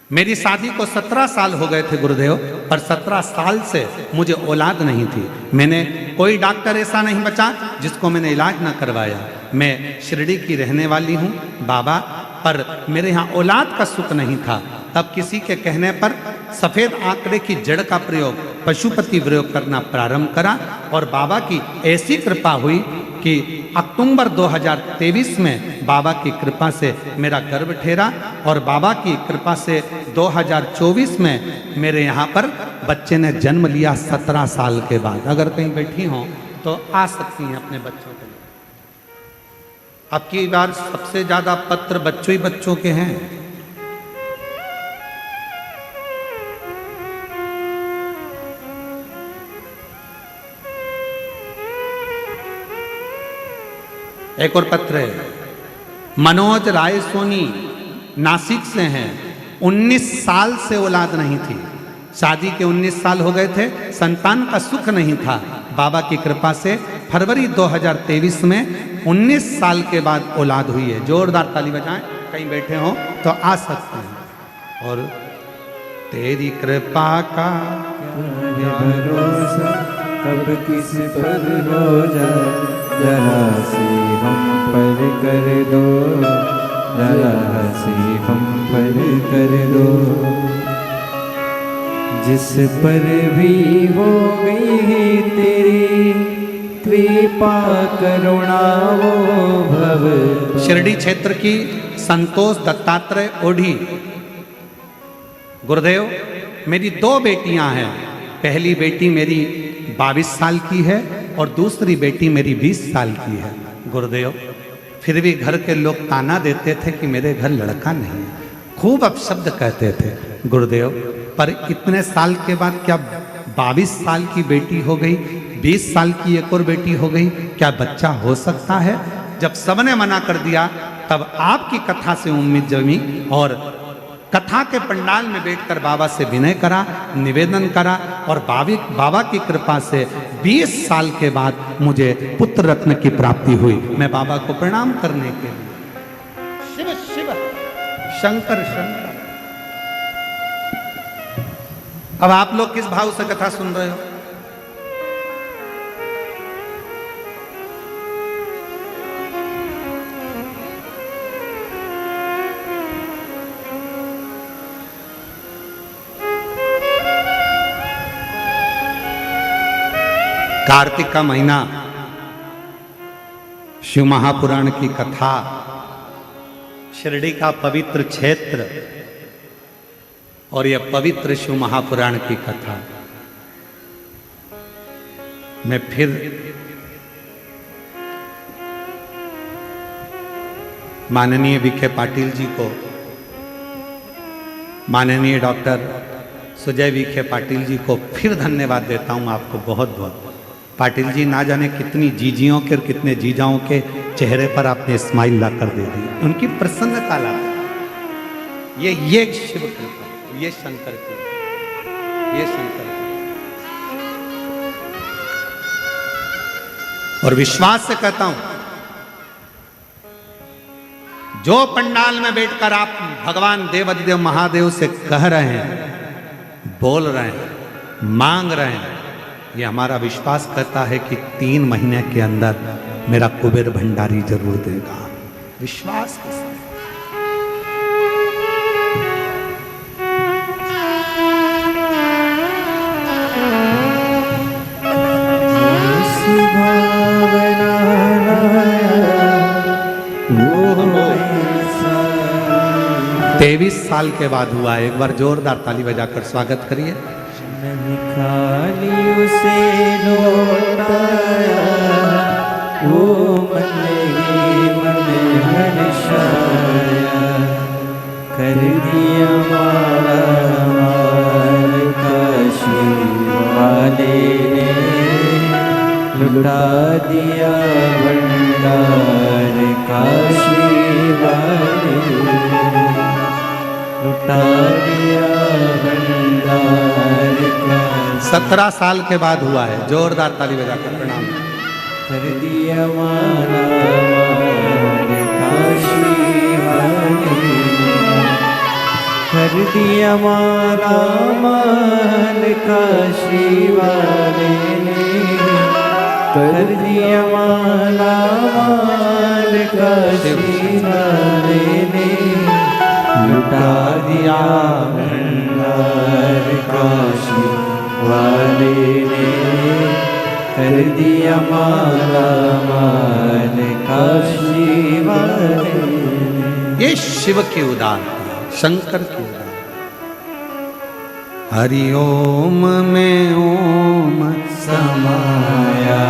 मेरी शादी को 17 साल हो गए थे गुरुदेव, पर 17 साल से मुझे औलाद नहीं थी। मैंने कोई डॉक्टर ऐसा नहीं बचा जिसको मैंने इलाज ना करवाया। मैं शिरडी की रहने वाली हूँ बाबा, पर मेरे यहाँ औलाद का सुख नहीं था। तब किसी के कहने पर सफ़ेद आंकड़े की जड़ का प्रयोग पशुपति प्रयोग करना प्रारंभ करा और बाबा की ऐसी कृपा हुई कि अक्टूबर 2023 में बाबा की कृपा से मेरा गर्भ ठहरा और बाबा की कृपा से 2024 में मेरे यहाँ पर बच्चे ने जन्म लिया 17 साल के बाद। अगर कहीं बैठी हों तो आ सकती हैं अपने बच्चों के लिए। अब की बार सबसे ज़्यादा पत्र बच्चों ही बच्चों के हैं। एक और पत्र है, मनोज राय सोनी नासिक से हैं। 19 साल से औलाद नहीं थी, शादी के 19 साल हो गए थे, संतान का सुख नहीं था। बाबा की कृपा से फरवरी 2023 में 19 साल के बाद औलाद हुई है। जोरदार ताली बजाएं, कहीं बैठे हो तो आ सकते हैं। और तेरी कृपा का भरोसा कब किस पर हो जाए जरा सी हम पर कर दो, जरा सी हम पर कर दो। जिस पर भी हो गई है तेरी कृपा करुणा वो भव। शिरडी क्षेत्र की संतोष दत्तात्रेय ओढ़ी। गुरुदेव, मेरी 2 बेटियां हैं। पहली बेटी मेरी 22 साल की है और दूसरी बेटी मेरी 20 साल की है। गुरुदेव, फिर भी घर के लोग ताना देते थे कि मेरे घर लड़का नहीं है, खूब अपशब्द कहते थे। गुरुदेव, पर इतने साल के बाद क्या 22 साल की बेटी हो गई, 20 साल की एक और बेटी हो गई, क्या बच्चा हो सकता है? जब सबने मना कर दिया तब आपकी कथा से उम्मीद जमी और कथा के पंडाल में बैठकर बाबा से विनय करा, निवेदन करा और बाबा की कृपा से 20 साल के बाद मुझे पुत्र रत्न की प्राप्ति हुई। मैं बाबा को प्रणाम करने के लिए शिव शिव शंकर शंकर। अब आप लोग किस भाव से कथा सुन रहे हो? कार्तिक का महीना, शिव महापुराण की कथा, शिरडी का पवित्र क्षेत्र और यह पवित्र शिव महापुराण की कथा। मैं फिर माननीय विखे पाटिल जी को, माननीय डॉक्टर सुजय विखे पाटिल जी को फिर धन्यवाद देता हूं आपको बहुत बहुत। पाटिल जी, ना जाने कितनी जीजियों के और कितने जीजाओं के चेहरे पर आपने स्माइल ला कर दे दी, उनकी प्रसन्नता ला। ये शिव कृपा, ये शंकर कृपा, ये शंकर कृपा। और विश्वास से कहता हूं, जो पंडाल में बैठकर आप भगवान देवाधिदेव महादेव से कह रहे हैं, बोल रहे हैं, मांग रहे हैं, ये हमारा विश्वास करता है कि 3 महीने के अंदर मेरा कुबेर भंडारी जरूर देगा। विश्वास के साथ। वो 23 साल के बाद हुआ। एक बार जोरदार ताली बजाकर स्वागत करिए। नहीं खाली उसे लौटाया, वो मन ही मन हर्षाया, कर दिया मारा मार काशी वाले ने, लुटा दिया भंडार काशी वाले, लुटा दिया भंडार। 17 साल के बाद हुआ है। जोरदार ताली बजाकर प्रणाम। कर दिया माला माल काशी वाले ने, कर दिया माला माल काशी वाले ने, कर दिया माला माल काशी वाले ने, लुटा दिया भंडार काशी वाले ने, कर दिया माला माल काशी वाले ने। ये शिव की उदारता, शंकर की उदारता। हरि ओम में ओम समाया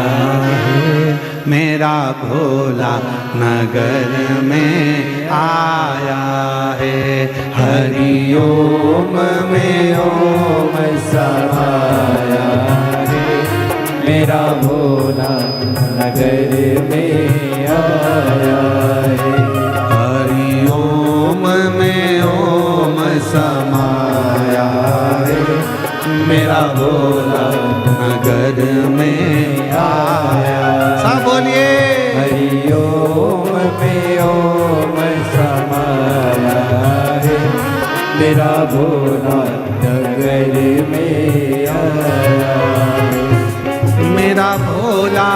है, मेरा भोला नगर में आया है। हरि ओम में ओम समाया है, मेरा भोला नगर में आया है। हरि ओम में ओम समाया है, मेरा भोला नगर में आया। सब बोलिए। हरि ओम में ओम समाया है, मेरा भोला नगर में आया है। मेरा भोला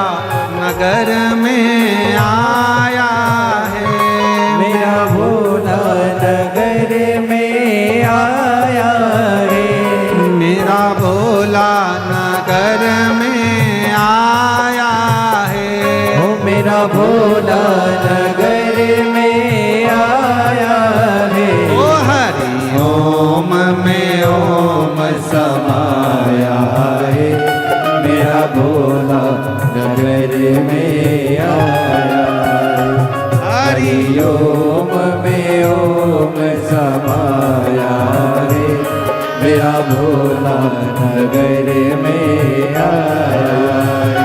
नगर में आया है, मेरा भोला नगर में आया है। मेरा भोला नगर में आया है। ओ मेरा भोला नगर में आया है। ओ हरि ओम में ओम समाया है, मेरा भोला नगर में आया है। हरि ओम में ओम समाया है, मेरा भोला नगर में आया है।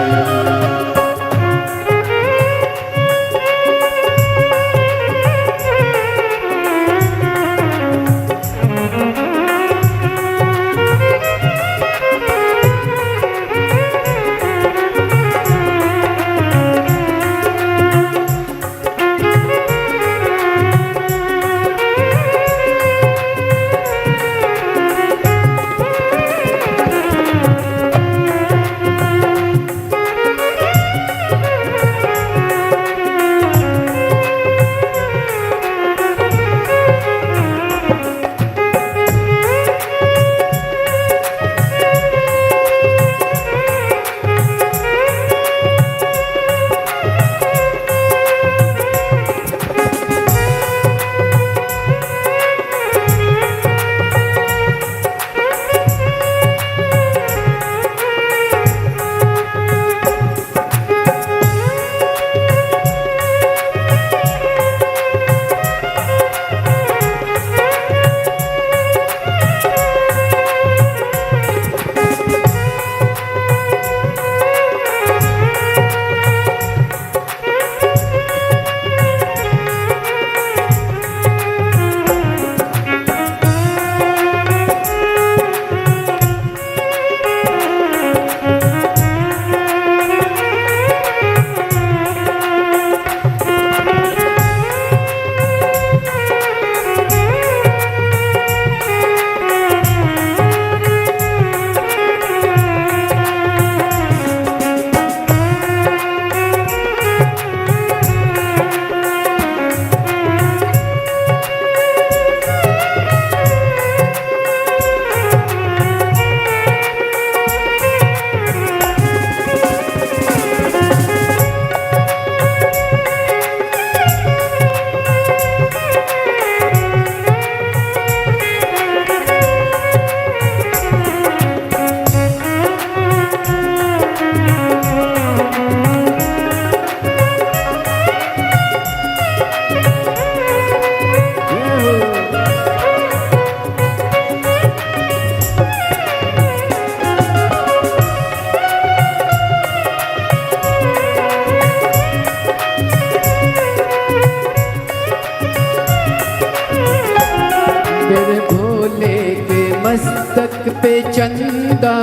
मस्तक पे चंदा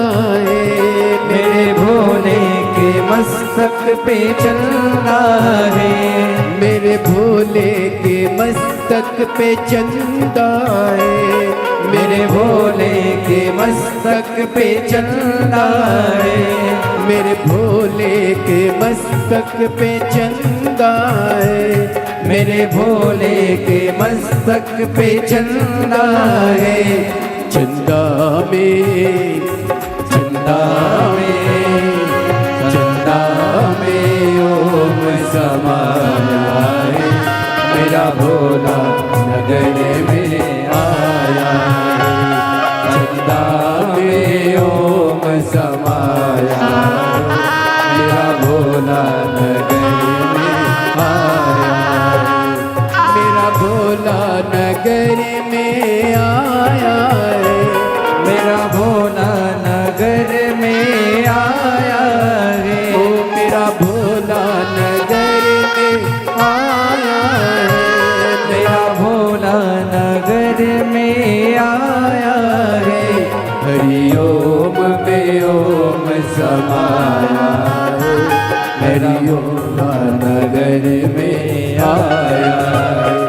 है, मेरे भोले के मस्तक पे चंदा है, मेरे भोले के मस्तक पे चंदा है, मेरे भोले के मस्तक पे चंदा है, मेरे भोले के मस्तक पे चंदा है, मेरे भोले के मस्तक पे चंदा है। चंदा में, चंदा में, चंदा में ओम समाया है, मेरा भोला नगर में आया है। चंदा में ओम समाया है, मेरा भोला नगर में आया है। मेरा भोला नगर में आया है, मेरा भोला नगर में आया रे, ओ मेरा भोला नगर में आया है, मेरा भोला नगर में आया रे। हरि ओम में ओम समाया है, हरि ओम नगर में आया है।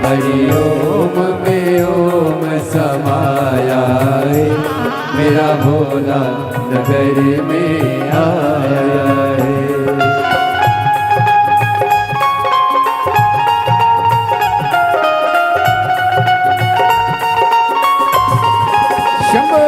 हरि ओम में ओम समाया है, मेरा भोला नगर में आया है। शंभो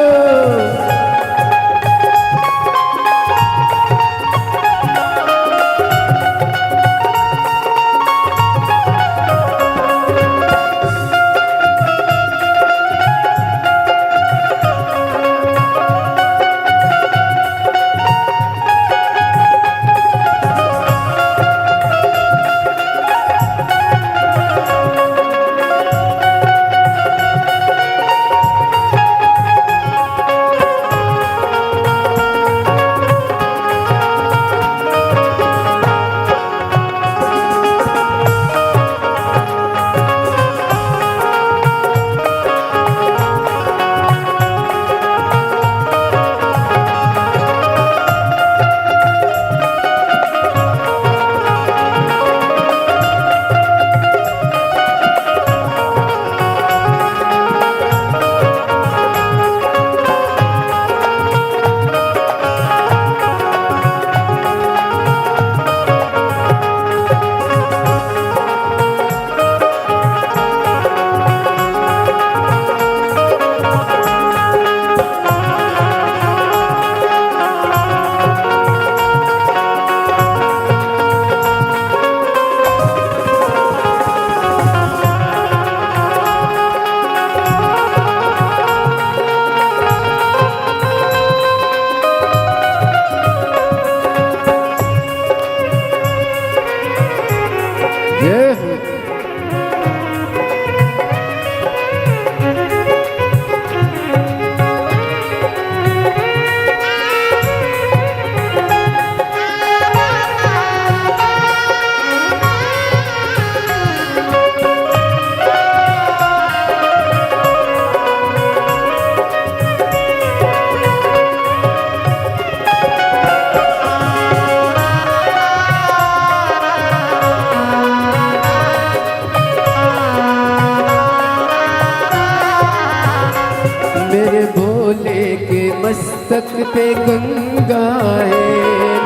मस्तक पे गंगा है,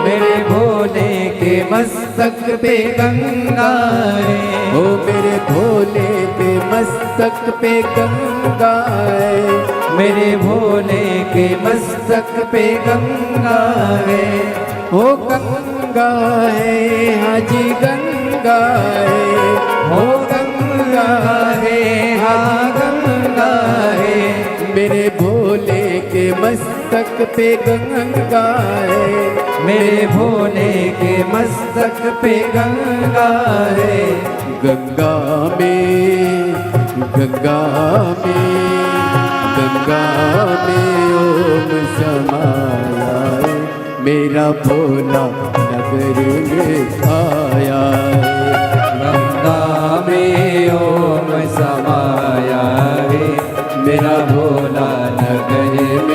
मेरे भोले के मस्तक पे गंगा है, ओ मेरे भोले के मस्तक पे गंगा है, मेरे भोले के मस्तक पे गंगा है, ओ गंगा है हाजी गंगा है, हो गंगा है, हाँ गंगा है, मेरे भोले के मस्तक पे गंगा है, मेरे भोले के मस्तक पे गंगा है, गंगा में गंगा में गंगा में ओम समाया है, मेरा भोला नगर में आया है, गंगा में ओम समाया है, मेरा भोला नगर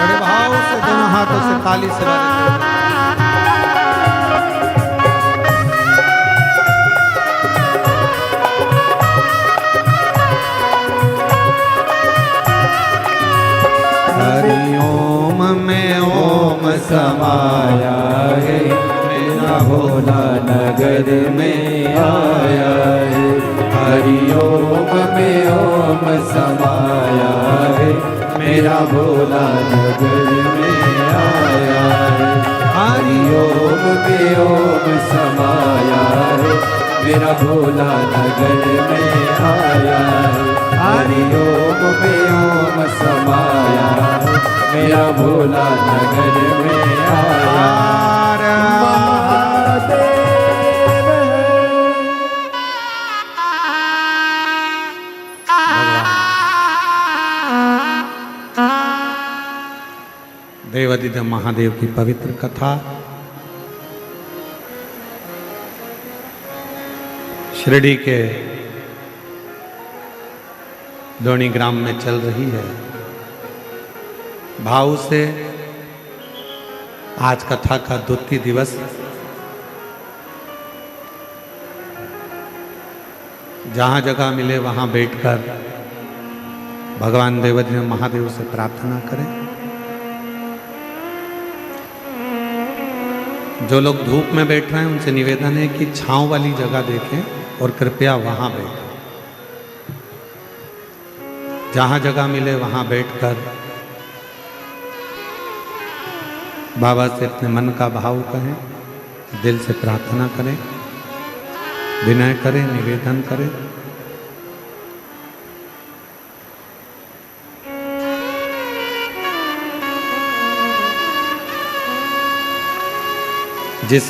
बड़े भाव से दोनों हाथों से ताली से बजाते हुए। हरि ओम में ओम समाया है, मेरा भोला नगर में आया है। हरि ओम में ओम समाया है, मेरा भोला नगर में आया है। हरि ओम में ओम समाया है, मेरा भोला नगर में आया है। हरि ओम में ओम समाया है, मेरा भोला नगर में आया। देवाधिदेव महादेव की पवित्र कथा शिरडी के लोणी ग्राम में चल रही है। भाव से आज कथा का द्वितीय दिवस जहाँ जगह मिले वहाँ बैठकर भगवान देवाधिदेव महादेव से प्रार्थना करें। जो लोग धूप में बैठ रहे हैं उनसे निवेदन है कि छांव वाली जगह देखें और कृपया वहां बैठें। जहां जगह मिले वहां बैठकर बाबा से अपने मन का भाव कहें, दिल से प्रार्थना करें, विनय करें, निवेदन करें। जिस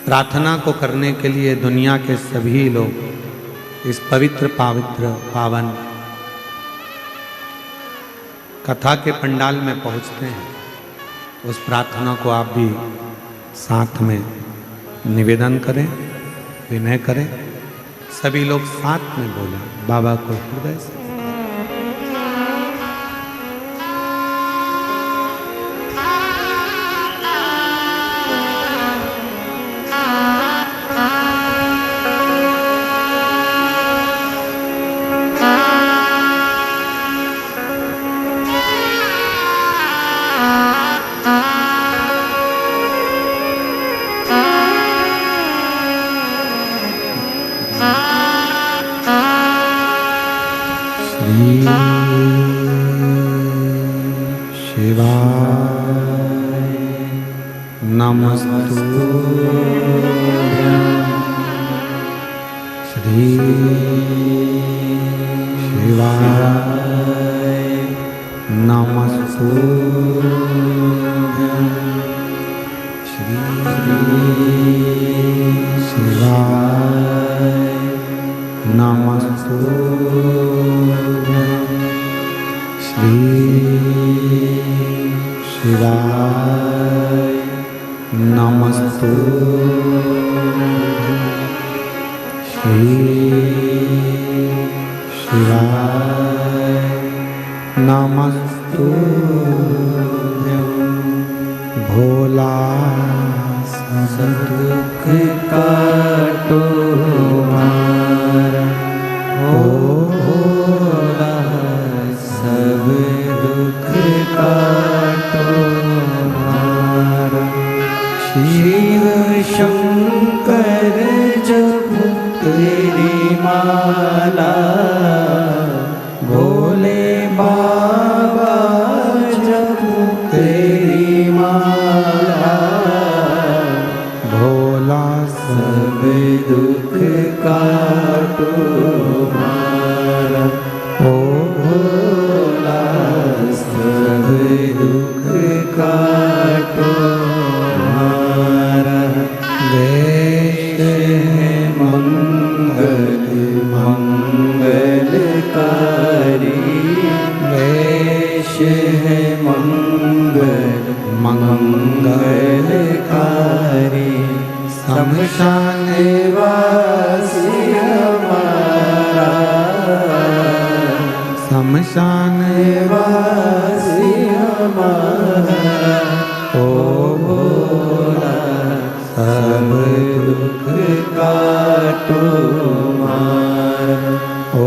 प्रार्थना को करने के लिए दुनिया के सभी लोग इस पवित्र पावन कथा के पंडाल में पहुंचते हैं, उस प्रार्थना को आप भी साथ में निवेदन करें, विनय करें। सभी लोग साथ में बोलें बाबा को हृदय से। शिवाय नमस्तुभ्यं श्री शिवाय नमस्तुभ्यं श्री शिवाय नमस्तुभ्यं श्री शिवाय नमस्तुभ्यं श्री शिवाय नमस्तुभ्यं भोला सब दुख काटो हमारा, ओ भोला सब दुख काटो हमारा। शिव शंकर जपो तेरी माला, भोले बाबा जपो तेरी माला। भोला सब दुख काटो हमारा, ओ भोला सब दुख मंगलकारी शमशान वासी हमारा, शमशान वासी हमारा, ओ भोला सब दुख काटो मारा, ओ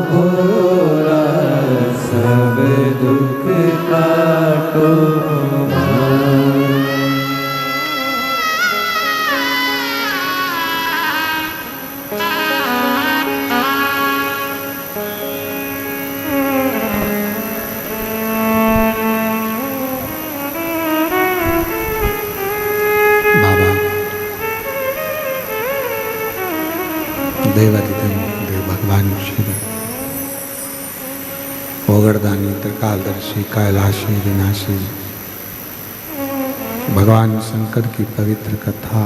भोला सब दुख काटो मारा। देवादिदेव भगवान शिव ओगरदानी त्रिकालदर्शी कैलाशी विनाशी भगवान शंकर की पवित्र कथा,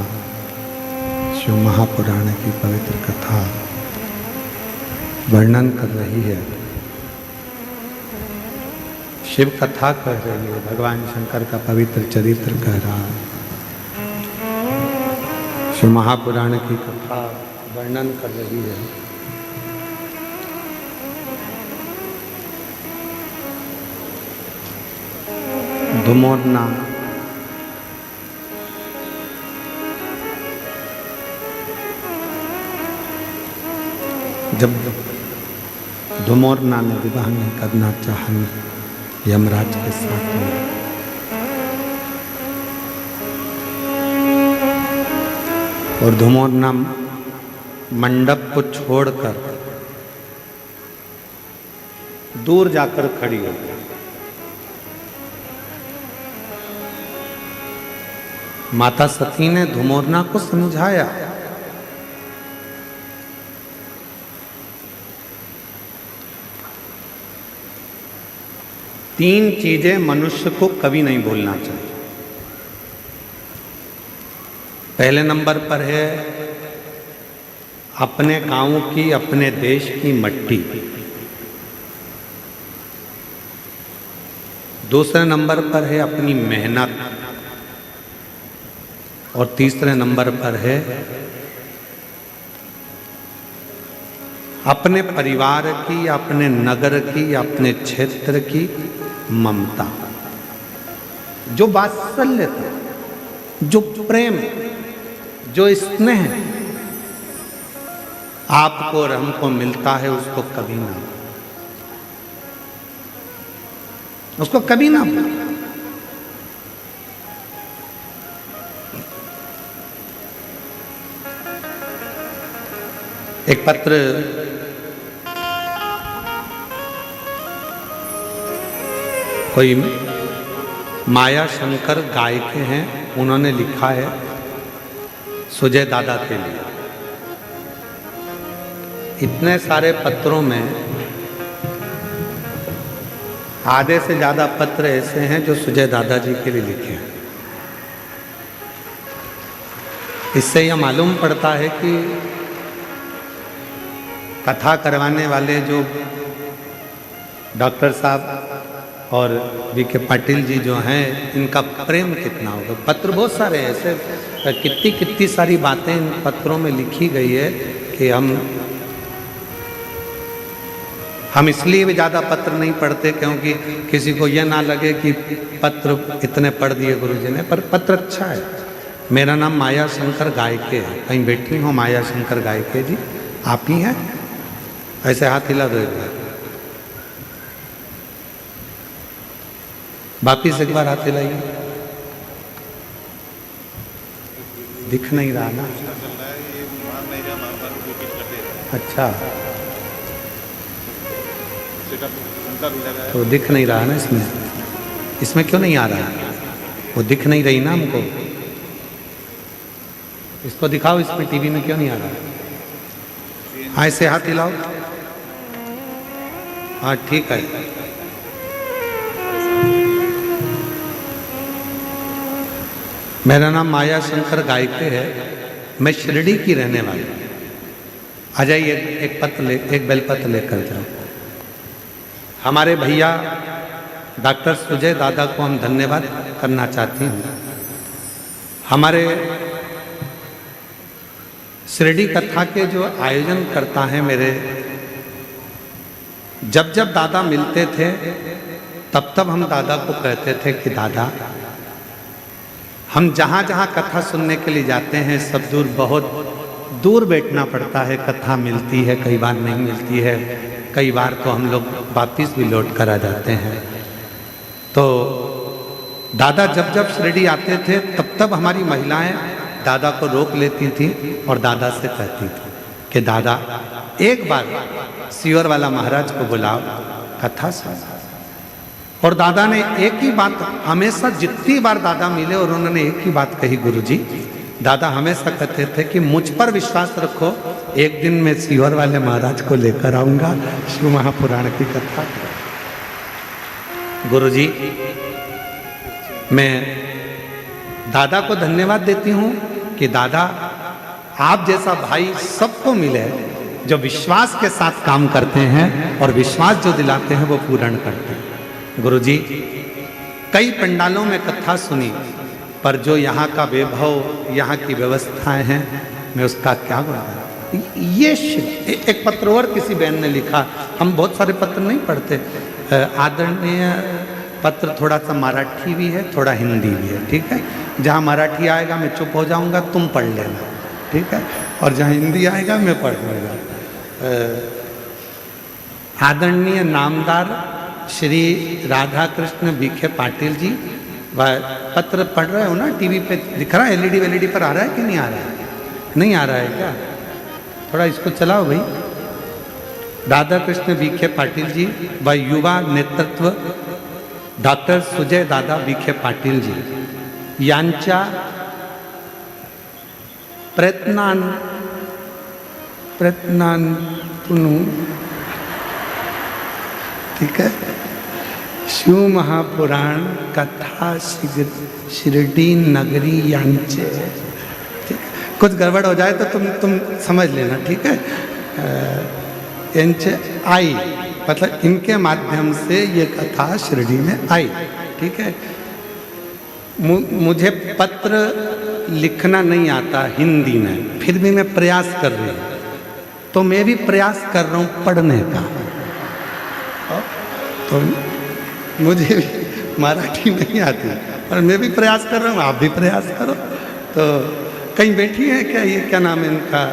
शिव महापुराण की पवित्र कथा वर्णन कर रही है, शिव कथा कह रही है, भगवान शंकर का पवित्र चरित्र कह रहा है। शिव महापुराण की कथा वर्णन कर रही है। धुमोरना जब धुमोरना ने विवाह नहीं करना चाहा यमराज के साथ में, और धुमोरना मंडप को छोड़कर दूर जाकर खड़ी हो गई। माता सती ने धुमोरना को समझाया, तीन चीजें मनुष्य को कभी नहीं भूलना चाहिए। पहले नंबर पर है अपने गांव की, अपने देश की मट्टी। दूसरे नंबर पर है अपनी मेहनत, और तीसरे नंबर पर है अपने परिवार की, अपने नगर की, अपने क्षेत्र की ममता, जो वात्सल्य था, जो प्रेम, जो स्नेह आपको और हमको मिलता है, उसको कभी ना भूलें। एक पत्र कोई माया शंकर गायक हैं, उन्होंने लिखा है सुजय दादा के लिए। इतने सारे पत्रों में आधे से ज़्यादा पत्र ऐसे हैं जो सुजय दादाजी के लिए लिखे हैं। इससे यह मालूम पड़ता है कि कथा करवाने वाले जो डॉक्टर साहब और वी.के. पाटिल जी जो हैं, इनका प्रेम कितना होगा। पत्र बहुत सारे ऐसे, कितनी सारी बातें इन पत्रों में लिखी गई है कि हम इसलिए भी ज़्यादा पत्र नहीं पढ़ते क्योंकि किसी को यह ना लगे कि पत्र इतने पढ़ दिए गुरुजी ने, पर पत्र अच्छा है। मेरा नाम माया शंकर गायके है, कहीं बैठी हो माया शंकर गायके जी, आप ही हैं? ऐसे हाथ हिला दो एक बार, वापिस एक बार हाथ हिलाइए। दिख नहीं रहा ना? अच्छा, तो दिख नहीं रहा ना इसमें क्यों नहीं आ रहा है? वो दिख नहीं रही ना हमको, इसको दिखाओ, इसमें टीवी में क्यों नहीं आ रहा? हाँ, ऐसे हाथ हिलाओ। हाँ ठीक है। मेरा नाम माया शंकर गायके है, मैं शिरडी की रहने वाली हूँ। आ जाइए, एक बेलपत्र लेकर जाओ। हमारे भैया डॉक्टर सुजय दादा को हम धन्यवाद करना चाहती हूँ। हमारे शिरडी कथा के जो आयोजन करता है मेरे, जब जब दादा मिलते थे तब तब हम दादा को कहते थे कि दादा, हम जहाँ जहाँ कथा सुनने के लिए जाते हैं सब दूर, बहुत दूर बैठना पड़ता है, कथा मिलती है, कई बार नहीं मिलती है, कई बार तो हम लोग वापिस भी लौट कर आ जाते हैं। तो दादा जब जब शिरडी आते थे तब तब हमारी महिलाएं दादा को रोक लेती थी और दादा से कहती थी कि दादा एक बार सियोर वाला महाराज को बुलाओ, कथा सुन। और दादा ने एक ही बात, हमेशा जितनी बार दादा मिले और उन्होंने एक ही बात कही, गुरुजी, दादा हमेशा कहते थे कि मुझ पर विश्वास रखो, एक दिन मैं सियोर वाले महाराज को लेकर आऊंगा शिव महापुराण की कथा। गुरुजी, मैं दादा को धन्यवाद देती हूँ कि दादा आप जैसा भाई सबको मिले जो विश्वास के साथ काम करते हैं और विश्वास जो दिलाते हैं वो पूर्ण करते हैं। गुरुजी, कई पंडालों में कथा सुनी, पर जो यहाँ का वैभव, यहाँ की व्यवस्थाएं हैं, मैं उसका क्या बोलूँ। ये एक पत्र और किसी बहन ने लिखा, हम बहुत सारे पत्र नहीं पढ़ते, आदरणीय पत्र थोड़ा सा मराठी भी है, थोड़ा हिंदी भी है, ठीक है। जहाँ मराठी आएगा मैं चुप हो जाऊँगा, तुम पढ़ लेना, ठीक है, और जहाँ हिंदी आएगा मैं पढ़ लूँगा। आदरणीय नामदार श्री राधा कृष्ण बीखे पाटिल जी, पत्र पढ़ रहे हो ना, टीवी पे दिख रहा है, एलईडी वेलईडी पर आ रहा है कि नहीं आ रहा है? नहीं आ रहा है क्या? थोड़ा इसको चलाओ भाई। राधा कृष्ण बीखे पाटिल जी व युवा नेतृत्व डॉक्टर सुजय दादा बीखे पाटिल जी यांच्या प्रयत्नांतून, ठीक है, शिव महापुराण कथा शिरडी नगरी यांचे, ठीक है, कुछ गड़बड़ हो जाए तो तुम समझ लेना, ठीक है। यांचे आई, मतलब इनके माध्यम से ये कथा शिरडी में आई, ठीक है। मुझे पत्र लिखना नहीं आता हिंदी में, फिर भी मैं प्रयास कर रही हूँ, तो मैं भी प्रयास कर रहा हूँ पढ़ने का, तो मुझे भी मराठी नहीं आती और मैं भी प्रयास कर रहा हूँ, आप भी प्रयास करो। तो कहीं बैठी है क्या, ये क्या नाम है इनका,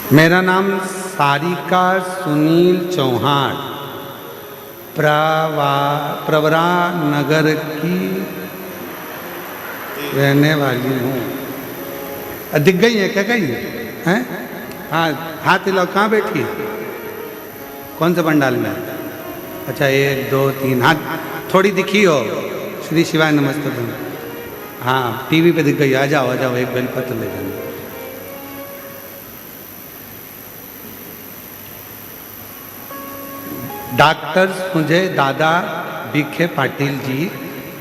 मेरा नाम सारिका सुनील चौहान, प्रवरा नगर की रहने वाली हूँ। दिख गई है क्या, गई है? हाँ, हाथ हिलाओ, कहाँ बैठी है, कौन से पंडाल में? अच्छा, 1 2 3 हाथ, थोड़ी दिखी हो। श्री शिवाय नमस्ते। हाँ, टीवी पे दिख गई, आ जाओ आ जाओ, एक बेलपत्र ले जाना। डॉक्टर सुजय दादा बीखे पाटिल जी,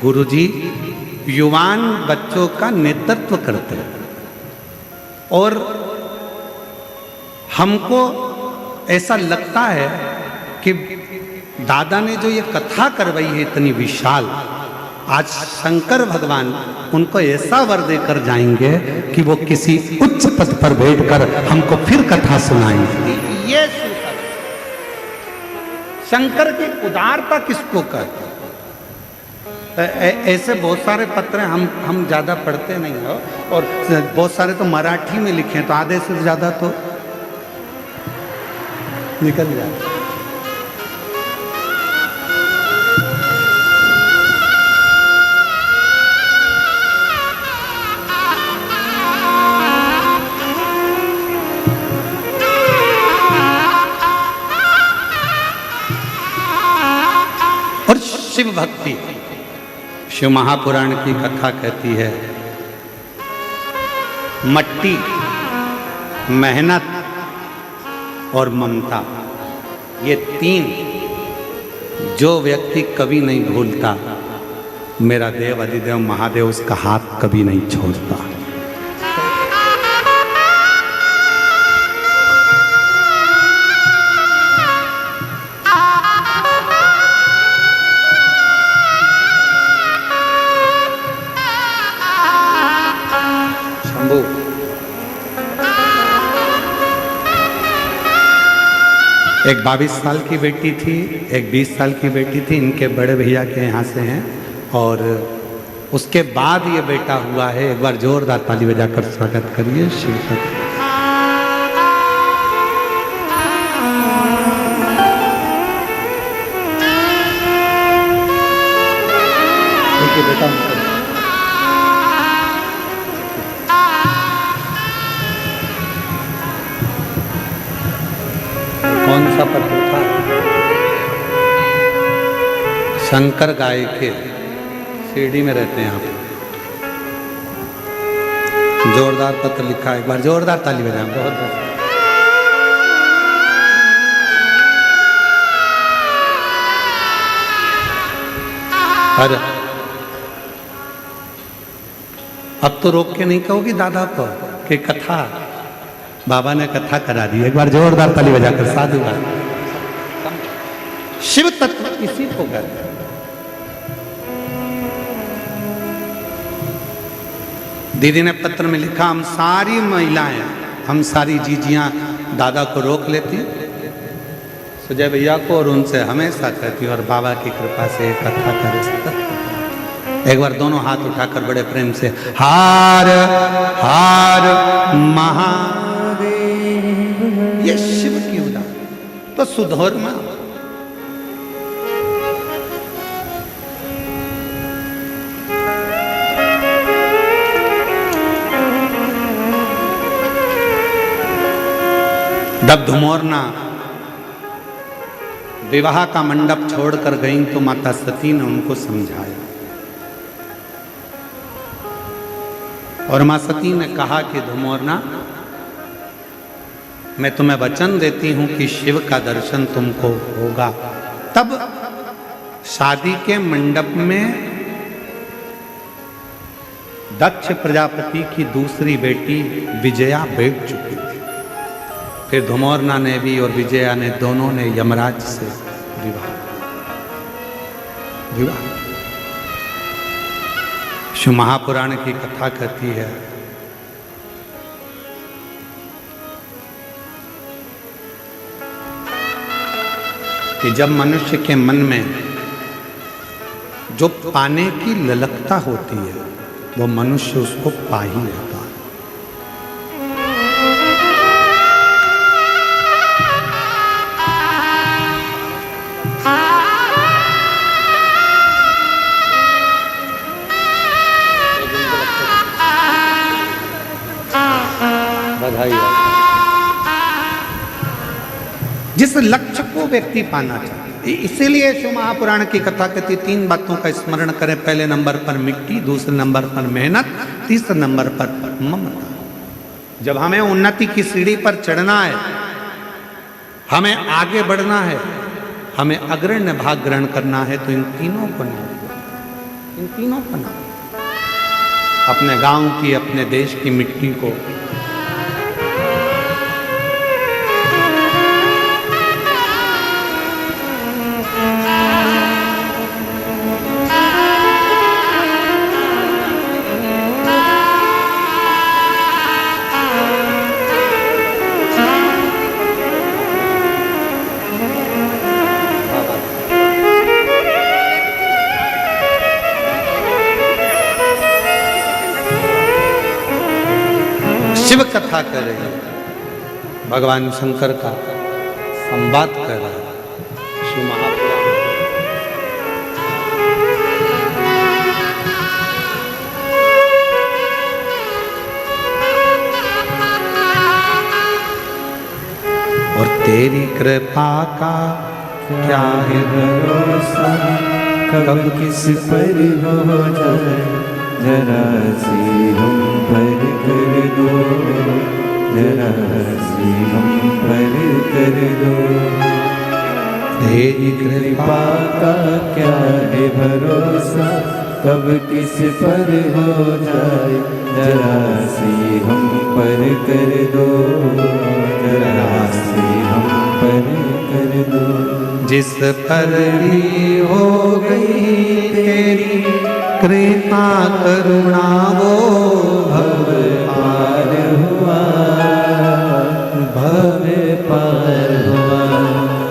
गुरुजी युवान बच्चों का नेतृत्व करते हैं और हमको ऐसा लगता है कि दादा ने जो ये कथा करवाई है इतनी विशाल, आज शंकर भगवान उनको ऐसा वर देकर जाएंगे कि वो किसी उच्च पद पर बैठकर हमको फिर कथा सुनाएंगे। ये शंकर की उदारता किसको कहते हैं? ऐसे बहुत सारे पत्र हम ज़्यादा पढ़ते नहीं हो, और बहुत सारे तो मराठी में लिखे हैं, तो आधे से ज़्यादा तो निकल जाते। और शिव भक्ति, शिव महापुराण की कथा कहती है, मट्टी, मेहनत और ममता, ये 3 जो व्यक्ति कभी नहीं भूलता मेरा देव अधिदेव महादेव उसका हाथ कभी नहीं छोड़ता। शंभू, एक 22 साल की बेटी थी, एक 20 साल की बेटी थी, इनके बड़े भैया के यहाँ से हैं, और उसके बाद ये बेटा हुआ है। एक बार जोरदार ताली बजाकर स्वागत करिए शिव का। बेटा कौन सा पत्र था? शंकर गाय के सीढ़ी में रहते हैं आप। जोरदार पत्र लिखा है, एक बार जोरदार ताली बजाएं। बहुत अरे अब तो रोक के नहीं कहोगी दादा को कि कथा, बाबा ने कथा करा दी। एक बार जोरदार ताली बजाकर साधु। शिव तत्व इसी को कहते हैं। दीदी ने पत्र में लिखा, हम सारी महिलाएं, हम सारी जीजियां दादा को रोक लेती, सुजय भैया को, और उनसे हमेशा कहती और बाबा की कृपा से कथा करे। एक बार दोनों हाथ उठाकर बड़े प्रेम से हार हार महादेव, ये शिव की उदा तो सुधर्मा। जब धुमोरना विवाह का मंडप छोड़कर गईं तो माता सती ने उनको समझाया, और मां सती ने कहा कि धुमोरना, मैं तुम्हें वचन देती हूं कि शिव का दर्शन तुमको होगा। तब शादी के मंडप में दक्ष प्रजापति की दूसरी बेटी विजया बैठ चुकी थी। फिर धुमोरना ने भी और विजया ने, दोनों ने यमराज से विवाह। शिव महापुराण की कथा कहती है कि जब मनुष्य के मन में जो पाने की ललकता होती है, वो मनुष्य उसको पा ही लेता है। जिस लक्ष्य को व्यक्ति पाना चाहता है, इसीलिए शिव महापुराण की कथा कहती, 3 बातों का स्मरण करें। पहले नंबर पर मिट्टी, दूसरे नंबर पर मेहनत, तीसरे नंबर पर ममता। जब हमें उन्नति की सीढ़ी पर चढ़ना है, हमें आगे बढ़ना है, हमें अग्रण्य भाग ग्रहण करना है, तो इन तीनों को ना अपने गांव की, अपने देश की मिट्टी को शिव कथा कर रही है, भगवान शंकर का संवाद कर रहा है। शिव महापुराण और तेरी कृपा का क्या है भरोसा, कब किस पर हो जाए, जरा सी हम पर कर दो, जरा सी हम पर कर दो। तेरी कृपा का क्या है भरोसा, कब किस पर हो जाए, जरा सी हम पर कर दो, जरा सी हम पर कर दो। जिस पर भी हो गई तेरी कृपा करुणा वो भव पार हुआ, भव पार हुआ।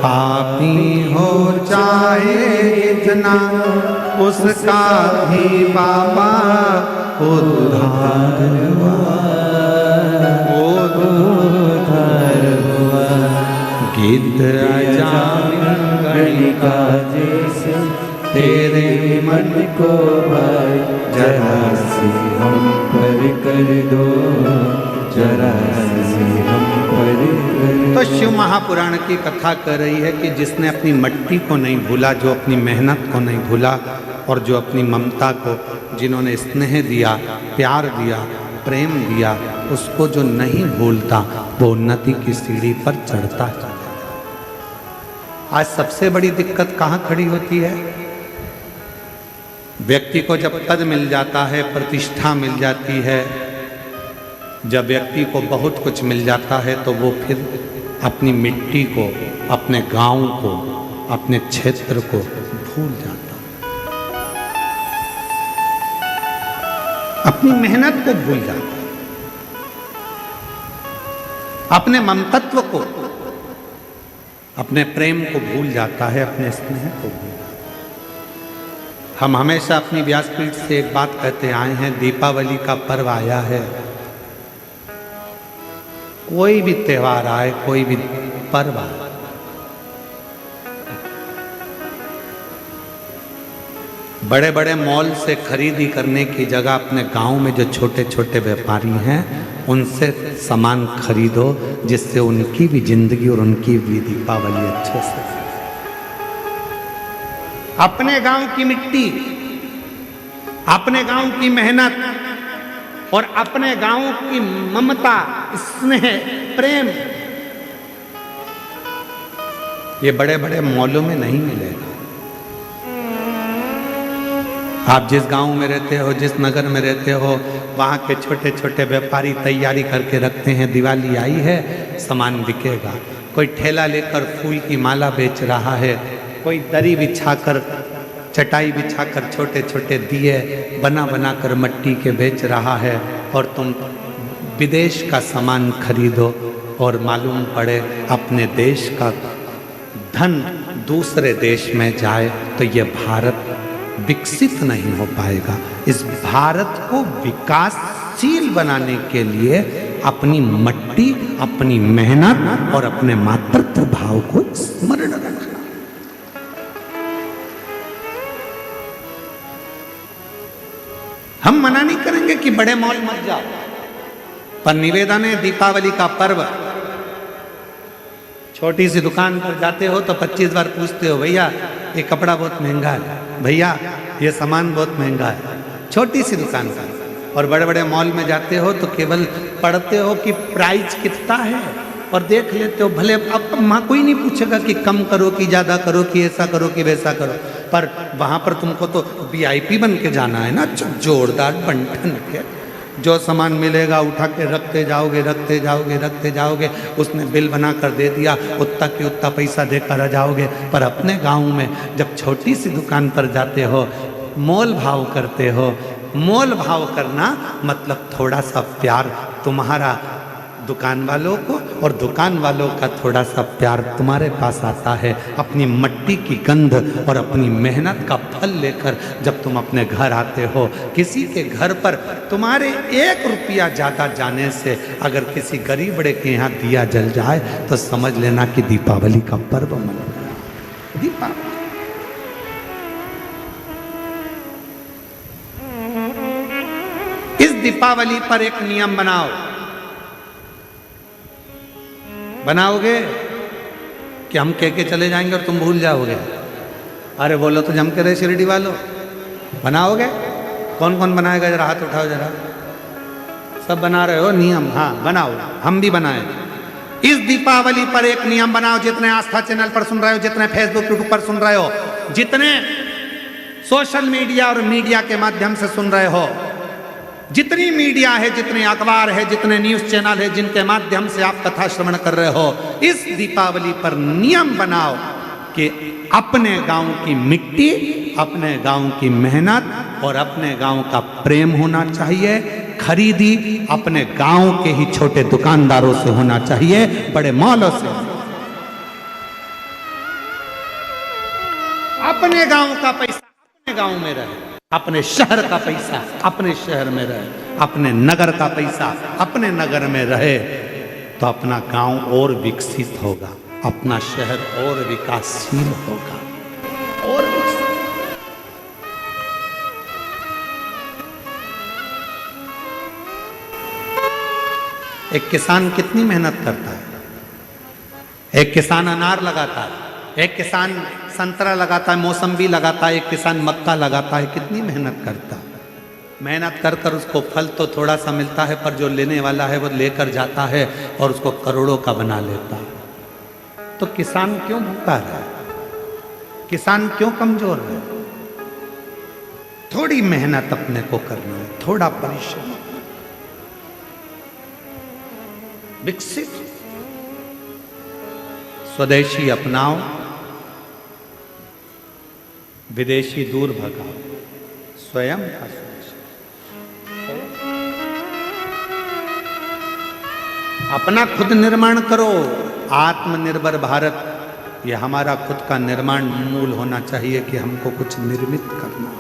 पापी हो चाहे जितना उसका भी बाबा उद्धार हुआ, उद्धार हुआ। गिद्ध गणिका जैसे तेरे मन को भाई, जरा सी हम पर कर दो, जरा सी हम पर कर दो। तो शिव महापुराण की कथा कर रही है कि जिसने अपनी मट्टी को नहीं भूला, जो अपनी मेहनत को नहीं भूला, और जो अपनी ममता को, जिन्होंने स्नेह दिया, प्यार दिया, प्रेम दिया, उसको जो नहीं भूलता वो उन्नति की सीढ़ी पर चढ़ता है। आज सबसे बड़ी दिक्कत कहाँ खड़ी होती है? व्यक्ति को जब पद मिल जाता है, प्रतिष्ठा मिल जाती है, जब व्यक्ति को बहुत कुछ मिल जाता है, तो वो फिर अपनी मिट्टी को, अपने गांव को, अपने क्षेत्र को भूल जाता है, अपनी मेहनत को भूल जाता है, अपने ममतत्व को, अपने प्रेम को भूल जाता है, अपने स्नेह को भूल जाता है। हम हमेशा अपनी व्यासपीठ से एक बात कहते आए हैं, दीपावली का पर्व आया है, कोई भी त्योहार आए, कोई भी पर्व आए, बड़े बड़े मॉल से खरीदी करने की जगह अपने गांव में जो छोटे छोटे व्यापारी हैं उनसे सामान खरीदो, जिससे उनकी भी जिंदगी और उनकी भी दीपावली अच्छे से। अपने गांव की मिट्टी, अपने गांव की मेहनत और अपने गांव की ममता, स्नेह, प्रेम, ये बड़े बड़े मॉलों में नहीं मिलेगा। आप जिस गांव में रहते हो, जिस नगर में रहते हो, वहाँ के छोटे छोटे व्यापारी तैयारी करके रखते हैं, दिवाली आई है, सामान बिकेगा। कोई ठेला लेकर फूल की माला बेच रहा है, कोई दरी बिछाकर, चटाई बिछाकर छोटे छोटे दिए बना बना कर मट्टी के बेच रहा है, और तुम विदेश का सामान खरीदो और मालूम पड़े अपने देश का धन दूसरे देश में जाए, तो ये भारत विकसित नहीं हो पाएगा। इस भारत को विकासशील बनाने के लिए अपनी मट्टी, अपनी मेहनत और अपने मातृत्व भाव को स्मरण रखना। हम मना नहीं करेंगे कि बड़े मॉल मत जाओ, पर निवेदन है, दीपावली का पर्व, छोटी सी दुकान पर जाते हो तो 25 बार पूछते हो, भैया ये कपड़ा बहुत महंगा है, भैया ये सामान बहुत महंगा है, छोटी सी दुकान पर। और बड़े बड़े मॉल में जाते हो तो केवल पढ़ते हो कि प्राइस कितना है और देख लेते हो, भले अब वहाँ कोई नहीं पूछेगा कि कम करो कि ज़्यादा करो कि ऐसा करो कि वैसा करो, पर वहाँ पर तुमको तो VIP बन के जाना है ना, जोरदार बंठन के, जो सामान मिलेगा उठा के रखते जाओगे, रखते जाओगे, रखते जाओगे, उसने बिल बना कर दे दिया, उतना के उतना पैसा देकर आ जाओगे। पर अपने गांव में जब छोटी सी दुकान पर जाते हो, मोल भाव करते हो, मोल भाव करना मतलब थोड़ा सा प्यार तुम्हारा दुकान वालों को और दुकान वालों का थोड़ा सा प्यार तुम्हारे पास आता है। अपनी मट्टी की गंध और अपनी मेहनत का फल लेकर जब तुम अपने घर आते हो, किसी के घर पर तुम्हारे 1 रुपया ज़्यादा जाने से अगर किसी गरीब बड़े के यहाँ दिया जल जाए तो समझ लेना कि दीपावली का पर्व मन गया। दीपावली इस दीपावली पर एक नियम बनाओ, बनाओगे कि हम कह के चले जाएंगे और तुम भूल जाओगे? अरे बोलो तो जम के रहे शिरडी वालों, बनाओगे? कौन कौन बनाएगा? जरा हाथ उठाओ जरा। सब बना रहे हो नियम? हाँ बनाओ, हम भी बनाए। इस दीपावली पर एक नियम बनाओ, जितने आस्था चैनल पर सुन रहे हो, जितने फेसबुक यूट्यूब पर सुन रहे हो, जितने सोशल मीडिया और मीडिया के माध्यम से सुन रहे हो, जितनी मीडिया है, जितने अखबार है, जितने न्यूज चैनल है, जिनके माध्यम से आप कथा श्रवण कर रहे हो, इस दीपावली पर नियम बनाओ कि अपने गांव की मिट्टी, अपने गांव की मेहनत और अपने गांव का प्रेम होना चाहिए। खरीदी अपने गांव के ही छोटे दुकानदारों से होना चाहिए, बड़े मॉलों से। अपने गांव का पैसा अपने गांव में रहे, अपने शहर का पैसा अपने शहर में रहे, अपने नगर का पैसा अपने नगर में रहे, तो अपना गांव और विकसित होगा, अपना शहर और विकासशील होगा और विकसित। एक किसान कितनी मेहनत करता है, एक किसान अनार लगाता है, एक किसान संतरा लगाता है, मौसम्बी लगाता है, एक किसान मक्का लगाता है, कितनी मेहनत करता है। मेहनत कर कर उसको फल तो थोड़ा सा मिलता है, पर जो लेने वाला है वो लेकर जाता है और उसको करोड़ों का बना लेता है। तो किसान क्यों भूखा रहा है, किसान क्यों कमजोर है? थोड़ी मेहनत अपने को करना है, थोड़ा परिश्रम, विकसित। स्वदेशी अपनाओ, विदेशी दूर भगाओ, स्वयं का सोच। अपना खुद निर्माण करो। आत्मनिर्भर भारत, ये हमारा खुद का निर्माण मूल होना चाहिए कि हमको कुछ निर्मित करना।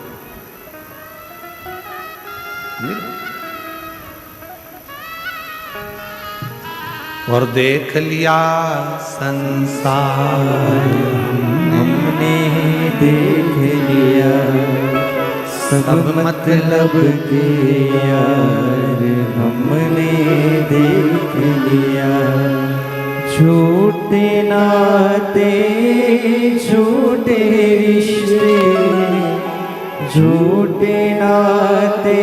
और देख लिया संसार, हमने देख लिया सब मतलब के यार, हमने देख लिया झूठे नाते झूठे रिश्ते, झूठे नाते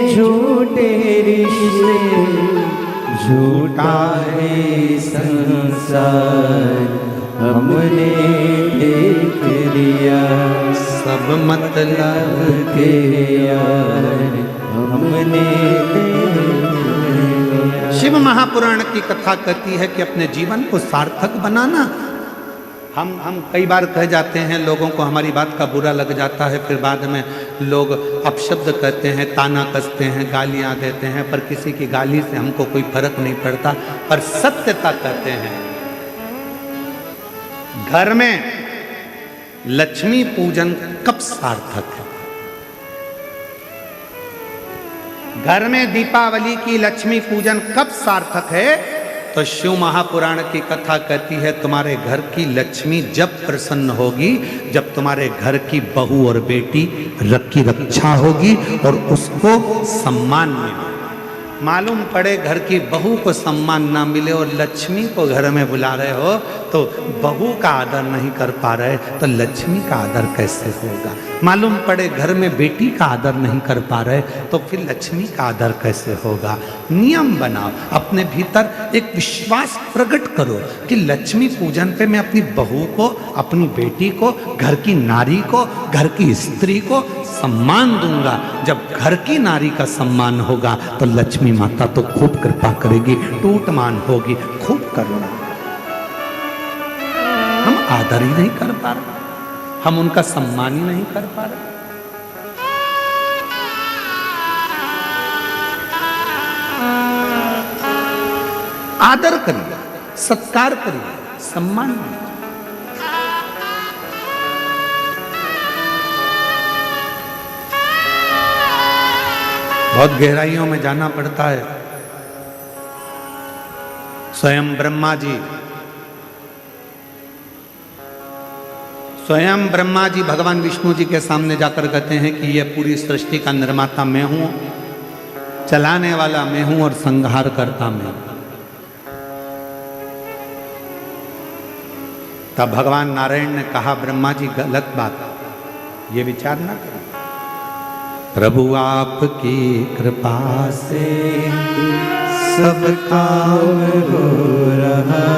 झूठे रिश्ते, झूठा है संसार, हमने देख लिया सब मतलब के यार, हमने देख लिया। शिव महापुराण की कथा कहती है कि अपने जीवन को सार्थक बनाना। हम कई बार कह जाते हैं, लोगों को हमारी बात का बुरा लग जाता है, फिर बाद में लोग अपशब्द कहते हैं, ताना कसते हैं, गालियां देते हैं, पर किसी की गाली से हमको कोई फर्क नहीं पड़ता। पर सत्यता कहते हैं, घर में लक्ष्मी पूजन कब सार्थक है? घर में दीपावली की लक्ष्मी पूजन कब सार्थक है? तो शिव महापुराण की कथा कहती है, तुम्हारे घर की लक्ष्मी जब प्रसन्न होगी, जब तुम्हारे घर की बहू और बेटी की रक्षा होगी और उसको सम्मान मिले। मालूम पड़े घर की बहू को सम्मान ना मिले और लक्ष्मी को घर में बुला रहे हो, तो बहू का आदर नहीं कर पा रहे, तो लक्ष्मी का आदर कैसे होगा? मालूम पड़े घर में बेटी का आदर नहीं कर पा रहे, तो फिर लक्ष्मी का आदर कैसे होगा? नियम बनाओ, अपने भीतर एक विश्वास प्रकट करो कि लक्ष्मी पूजन पे मैं अपनी बहू को, अपनी बेटी को, घर की नारी को, घर की स्त्री को सम्मान दूंगा। जब घर की नारी का सम्मान होगा तो लक्ष्मी माता तो खूब कृपा करेगी, टूटमान होगी, खूब करुणा। हम आदर ही नहीं कर पा रहे, हम उनका सम्मान ही नहीं कर पा रहे। आदर करिए, सत्कार करिए, सम्मान करिए। बहुत गहराइयों में जाना पड़ता है। स्वयं ब्रह्मा जी भगवान विष्णु जी के सामने जाकर कहते हैं कि यह पूरी सृष्टि का निर्माता मैं हूं, चलाने वाला मैं हूं और संहार करता मैं हूं। तब भगवान नारायण ने कहा, ब्रह्मा जी गलत बात, ये विचार ना करें। प्रभु आपकी कृपा से सब काम हो रहा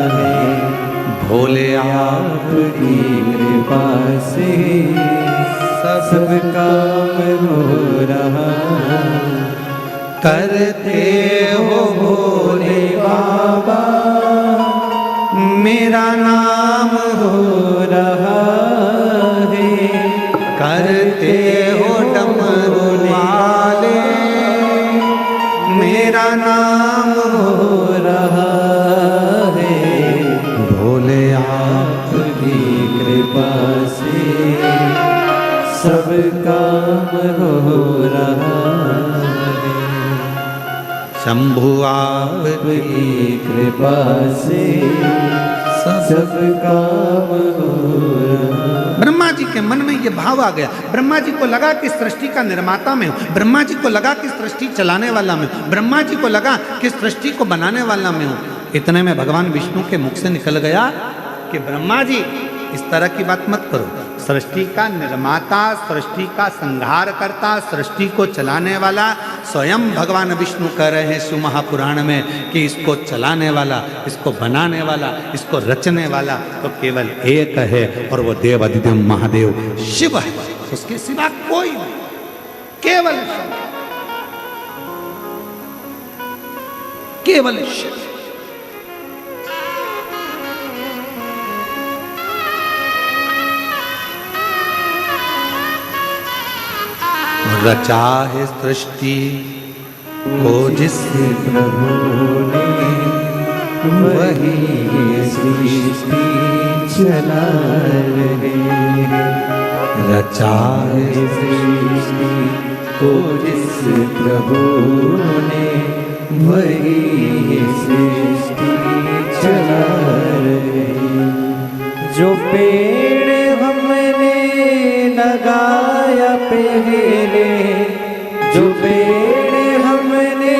है, भोले आपकी कृपा से सब काम हो रहा, करते हो भोले बाबा, मेरा नाम हो रहा है। करते हो डमरू वाले, मेरा नाम हो रहा है। भोले आपकी कृपा से सब काम हो रहा है। शंभु आपकी आपकी कृपा से सब काम हो रहा। ब्रह्मा जी के मन में ये भाव आ गया। ब्रह्मा जी को लगा कि सृष्टि का निर्माता मैं हूँ, ब्रह्मा जी को लगा कि सृष्टि चलाने वाला मैं हूँ, ब्रह्मा जी को लगा कि सृष्टि को बनाने वाला मैं हूँ। इतने में भगवान विष्णु के मुख से निकल गया कि ब्रह्मा जी इस तरह की बात मत करो। सृष्टि का निर्माता, सृष्टि का संहार करता, सृष्टि को चलाने वाला स्वयं भगवान विष्णु कह रहे हैं शिव महापुराण में कि इसको चलाने वाला, इसको बनाने वाला, इसको रचने वाला तो केवल एक है और वो देव अधिदेव महादेव शिव है, उसके सिवा कोई नहीं, केवल शिव, केवल शिव। रचा है सृष्टि को जिस प्रभु ने, वही सृष्टि चला रहे हैं। रचा है सृष्टि को जिस प्रभु ने, वही सृष्टि चला रहे हैं। जो पेड़ हमने लगाया पहले, जो पेड़ हमने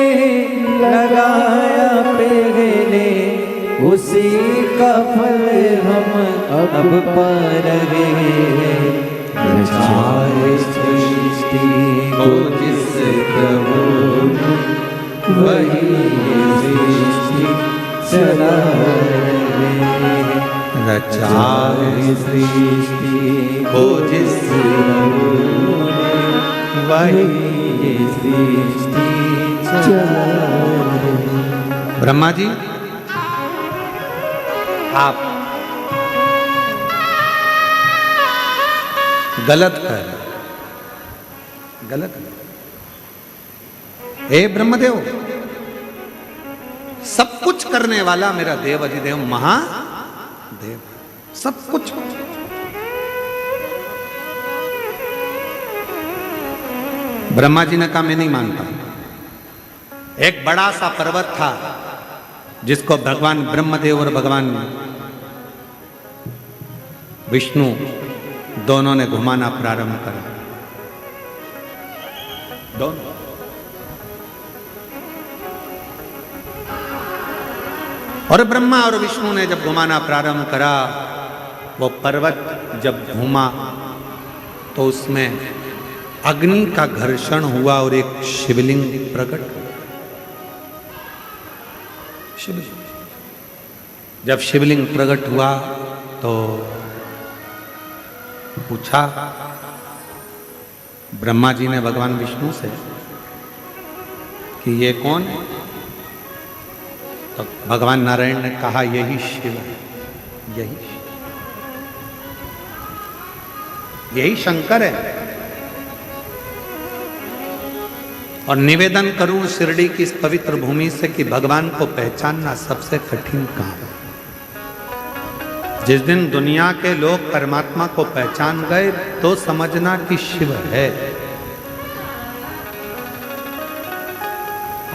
लगाया पहले, उसी का फल हम अब पा रहे हैं। रचाए सृष्टि को जिस प्रभु ने, वही सृष्टि चला रहे हैं। रचाए सृष्टि को जिस प्रभु ने, वही सृष्टि चला रहे हैं। ब्रह्मा जी आप गलत कर रहे, गलत। हे ब्रह्मदेव, सब कुछ करने वाला मेरा देव अधिदेव महादेव, सब कुछ। ब्रह्मा जी ने कहा मैं नहीं मानता। एक बड़ा सा पर्वत था जिसको भगवान ब्रह्मदेव और भगवान विष्णु दोनों ने घुमाना प्रारंभ करा। दोनों और ब्रह्मा और विष्णु ने जब घुमाना प्रारंभ करा, वो पर्वत जब घूमा तो उसमें अग्नि का घर्षण हुआ और एक शिवलिंग प्रकट हुआ। शिवलिंग जब शिवलिंग प्रकट हुआ तो पूछा ब्रह्मा जी ने भगवान विष्णु से कि ये कौन है? तो भगवान नारायण ने कहा यही शिव है, यही शंकर है। और निवेदन करूं शिरडी की इस पवित्र भूमि से कि भगवान को पहचानना सबसे कठिन काम है। जिस दिन दुनिया के लोग परमात्मा को पहचान गए तो समझना कि शिव है।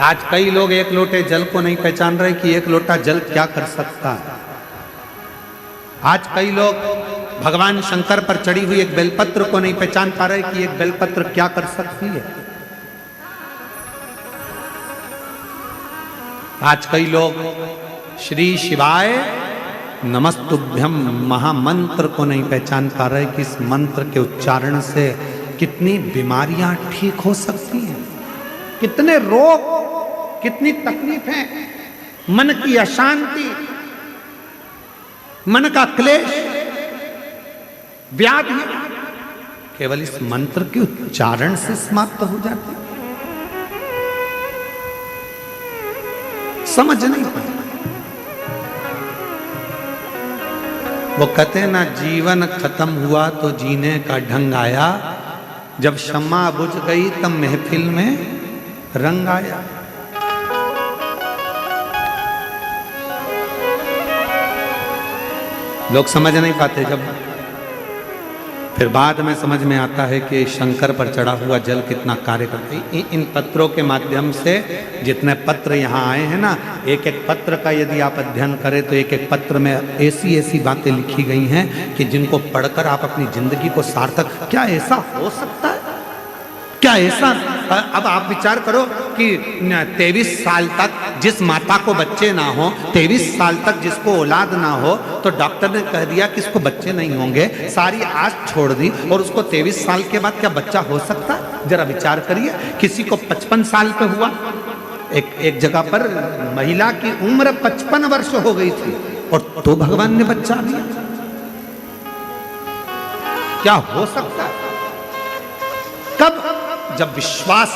आज कई लोग एक लोटे जल को नहीं पहचान रहे कि एक लोटा जल क्या कर सकता है। आज कई लोग भगवान शंकर पर चढ़ी हुई एक बेलपत्र को नहीं पहचान पा रहे कि एक बेलपत्र क्या कर सकती है। आज कई लोग श्री शिवाय नमस्तुभ्यम महामंत्र को नहीं पहचान पा रहे कि इस मंत्र के उच्चारण से कितनी बीमारियां ठीक हो सकती हैं, कितने रोग, कितनी तकलीफें, मन की अशांति, मन का क्लेश, व्याधि केवल इस मंत्र के उच्चारण से समाप्त हो जाते, समझ नहीं पाते। वो कहते हैं ना, जीवन खत्म हुआ तो जीने का ढंग आया, जब शम्मा बुझ गई तब महफिल में रंग आया। लोग समझ नहीं पाते, जब फिर बाद में समझ में आता है कि शंकर पर चढ़ा हुआ जल कितना कार्य करता है। इन पत्रों के माध्यम से जितने पत्र यहाँ आए हैं ना, एक एक पत्र का यदि आप अध्ययन करें तो एक एक पत्र में ऐसी ऐसी बातें लिखी गई हैं कि जिनको पढ़कर आप अपनी जिंदगी को सार्थक, क्या ऐसा हो सकता है? क्या ऐसा? अब आप विचार करो कि 23 साल तक जिस माता को बच्चे ना हो, 23 साल तक जिसको औलाद ना हो, तो डॉक्टर ने कह दिया कि इसको बच्चे नहीं होंगे, सारी आस छोड़ दी, और उसको 23 साल के बाद क्या बच्चा हो सकता है? जरा विचार करिए। किसी को 55 साल पे हुआ, एक जगह पर महिला की उम्र 55 वर्ष हो गई थी और तो भगवान ने बच्चा दिया। क्या हो सकता है? कब? जब विश्वास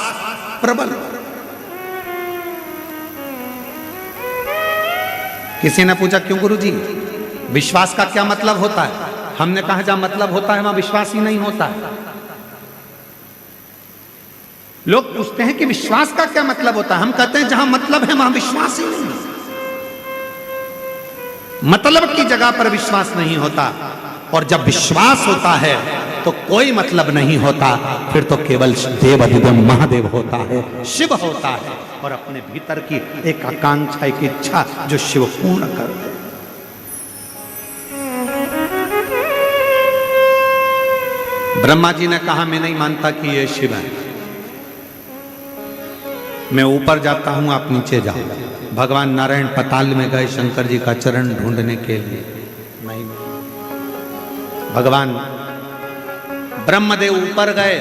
प्रबल। किसी ने पूछा, क्यों गुरुजी, विश्वास का क्या मतलब होता है? हमने कहा, जहां मतलब होता है वहां विश्वास ही नहीं होता है। लोग पूछते हैं कि विश्वास का क्या मतलब होता है, हम कहते हैं जहां मतलब है वहां विश्वास ही नहीं है। मतलब की जगह पर विश्वास नहीं होता, और जब विश्वास होता है तो कोई मतलब नहीं होता, फिर तो केवल देव अधिदेव महादेव होता है, शिव होता है, और अपने भीतर की एक आकांक्षा, एक इच्छा जो शिव पूर्ण कर दे। ब्रह्मा जी ने कहा, मैं नहीं मानता कि ये शिव है, मैं ऊपर जाता हूं, आप नीचे जाओ। भगवान नारायण पाताल में गए शंकर जी का चरण ढूंढने के लिए, नहीं। भगवान ब्रह्मदेव ऊपर गए,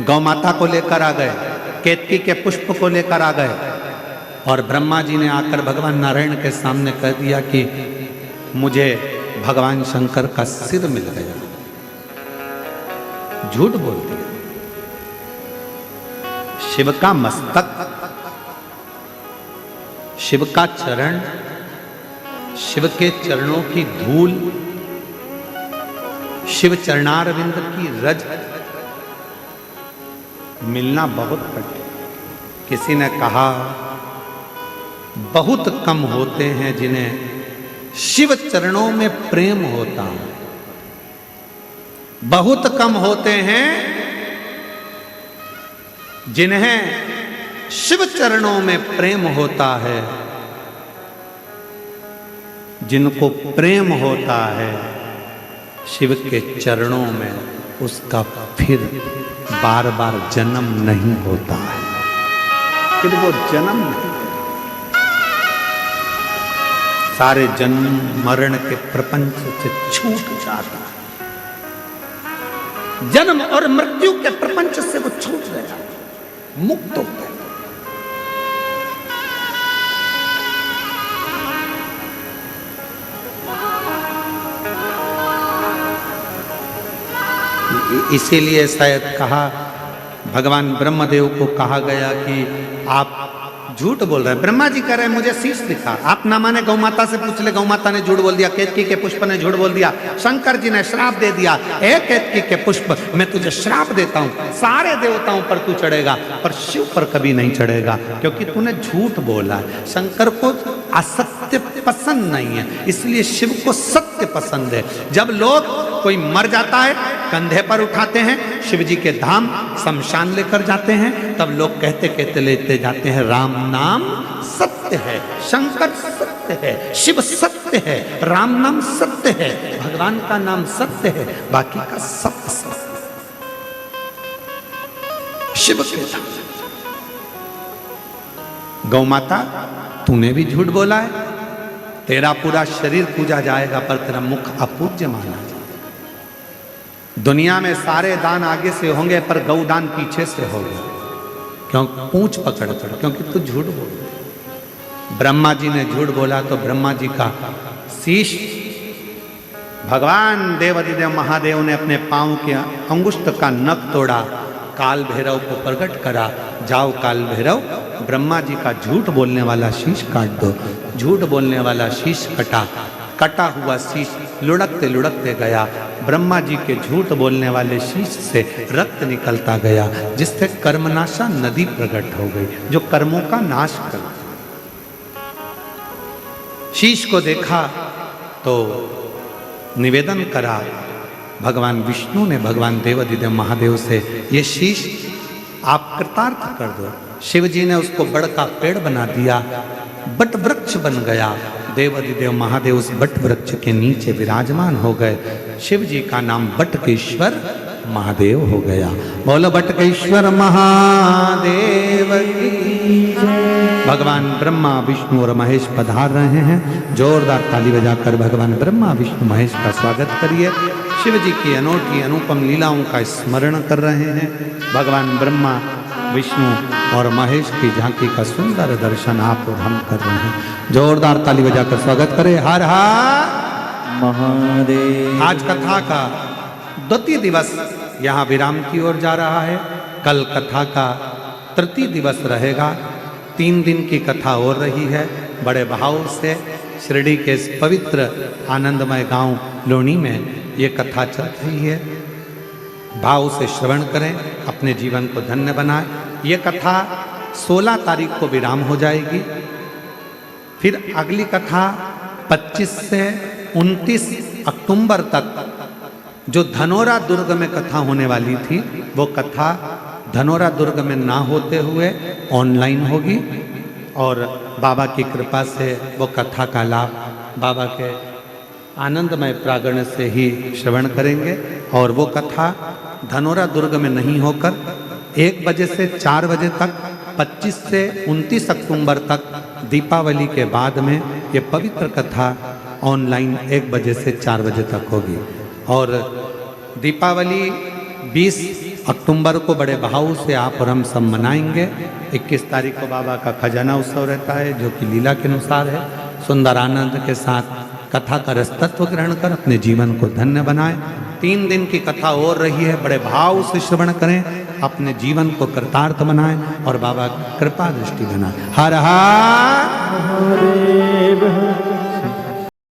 गौ माता को लेकर आ गए, केतकी के पुष्प को लेकर आ गए, और ब्रह्मा जी ने आकर भगवान नारायण के सामने कह दिया कि मुझे भगवान शंकर का सिर मिल गया। झूठ बोल दिया। शिव का मस्तक, शिव का चरण, शिव के चरणों की धूल, शिव चरणारविंद की रज मिलना बहुत कठिन। किसी ने कहा, बहुत कम होते हैं जिन्हें शिव चरणों में प्रेम होता है। बहुत कम होते हैं जिन्हें शिव चरणों में प्रेम होता है। जिनको प्रेम होता है शिव के चरणों में, उसका फिर बार बार जन्म नहीं होता है, फिर वो जन्म नहीं, सारे जन्म मरण के प्रपंच से छूट जाता है। जन्म और मृत्यु के प्रपंच से वो छूट गया, मुक्त हो गया। इसीलिए शायद कहा, भगवान ब्रह्मदेव को कहा गया कि आप झूठ बोल रहे हैं। ब्रह्मा जी कह रहे हैं मुझे शीश दिखा, आप ना माने गौ माता से पूछ ले, गौ माता ने झूठ बोल दिया, केतकी के पुष्प ने झूठ बोल दिया, शंकर जी ने श्राप दे दिया, ए केतकी के पुष्प मैं तुझे श्राप देता हूं, सारे देवताओं पर तू चढ़ेगा पर शिव पर कभी नहीं चढ़ेगा, क्योंकि तूने झूठ बोला है। शंकर को असत्य पसंद नहीं है, इसलिए शिव को सत्य पसंद है। जब लोग कोई मर जाता है कंधे पर उठाते हैं, शिव जी के धाम शमशान लेकर जाते हैं, तब लोग कहते कहते लेते जाते हैं, राम नाम सत्य है, शंकर सत्य है, शिव सत्य है, राम नाम सत्य है, भगवान का नाम सत्य है, बाकी का सब सत्य। शिव के धाम। गौ माता तूने भी झूठ बोला है, तेरा पूरा शरीर पूजा जाएगा पर तेरा मुख अपूज्य माना जाएगा। दुनिया में सारे दान आगे से होंगे पर गौदान पीछे से होगा, क्यों? पूंछ पकड़ कर, क्योंकि तू झूठ बोल। ब्रह्मा जी ने झूठ बोला तो ब्रह्मा जी का शीश भगवान देवाधिदेव महादेव ने अपने पांव के अंगुष्ठ का नख तोड़ा, काल भैरव को प्रकट करा, जाओ काल भैरव ब्रह्मा जी का झूठ बोलने वाला शीश काट दो। झूठ बोलने वाला शीश कटा, कटा हुआ शीश लुढ़कते लुढ़कते गया, ब्रह्मा जी के झूठ बोलने वाले शीश से रक्त निकलता गया, जिससे कर्मनाशा नदी प्रकट हो गई, जो कर्मों का नाश कर। शीश को देखा तो निवेदन करा भगवान विष्णु ने भगवान देवाधिदेव महादेव से, ये शीश आप कृतार्थ कर दो। शिव जी ने उसको बड़ का पेड़ बना दिया, बट वृक्ष बन गया। देवाधिदेव महादेव उस बट वृक्ष के नीचे विराजमान हो गए। शिव जी का नाम बटकेश्वर महादेव हो गया। बोलो बटकेश्वर महादेव की जय। भगवान ब्रह्मा विष्णु और महेश पधार रहे हैं। जोरदार ताली बजाकर भगवान ब्रह्मा विष्णु महेश का स्वागत करिए। शिव जी की अनोखी अनुपम लीलाओं का स्मरण कर रहे हैं। भगवान ब्रह्मा विष्णु और महेश की झांकी का सुंदर दर्शन आप और हम कर रहे हैं। जोरदार ताली बजाकर स्वागत करें। हर हर महादेव। आज कथा का द्वितीय दिवस यहाँ विराम की ओर जा रहा है। कल कथा का तृतीय दिवस रहेगा। 3 दिन की कथा और रही है। बड़े भाव से शिरडी के इस पवित्र आनंदमय गांव लोनी में ये कथा चल रही है। भाव से श्रवण करें, अपने जीवन को धन्य बनाएं। ये कथा 16 तारीख को विराम हो जाएगी। फिर अगली कथा 25 से 29 अक्टूबर तक जो धनोरा दुर्ग में कथा होने वाली थी, वो कथा धनोरा दुर्ग में ना होते हुए ऑनलाइन होगी और बाबा की कृपा से वो कथा का लाभ बाबा के आनंदमय प्रांगण से ही श्रवण करेंगे। और वो कथा धनोरा दुर्ग में नहीं होकर 1 बजे से 4 बजे तक 25 से 29 अक्टूबर तक दीपावली के बाद में ये पवित्र कथा ऑनलाइन 1 बजे से 4 बजे तक होगी। और दीपावली 20 अक्टूबर को बड़े भाव से आप और हम सब मनाएंगे। 21 तारीख को बाबा का खजाना उत्सव रहता है, जो कि लीला के अनुसार है। सुंदर आनंद के साथ कथा का रसतत्व ग्रहण कर अपने जीवन को धन्य बनाएं। 3 दिन की कथा और रही है। बड़े भाव से श्रवण करें, अपने जीवन को कृतार्थ बनाएं और बाबा की कृपा दृष्टि बनाएं। हर हर महादेव।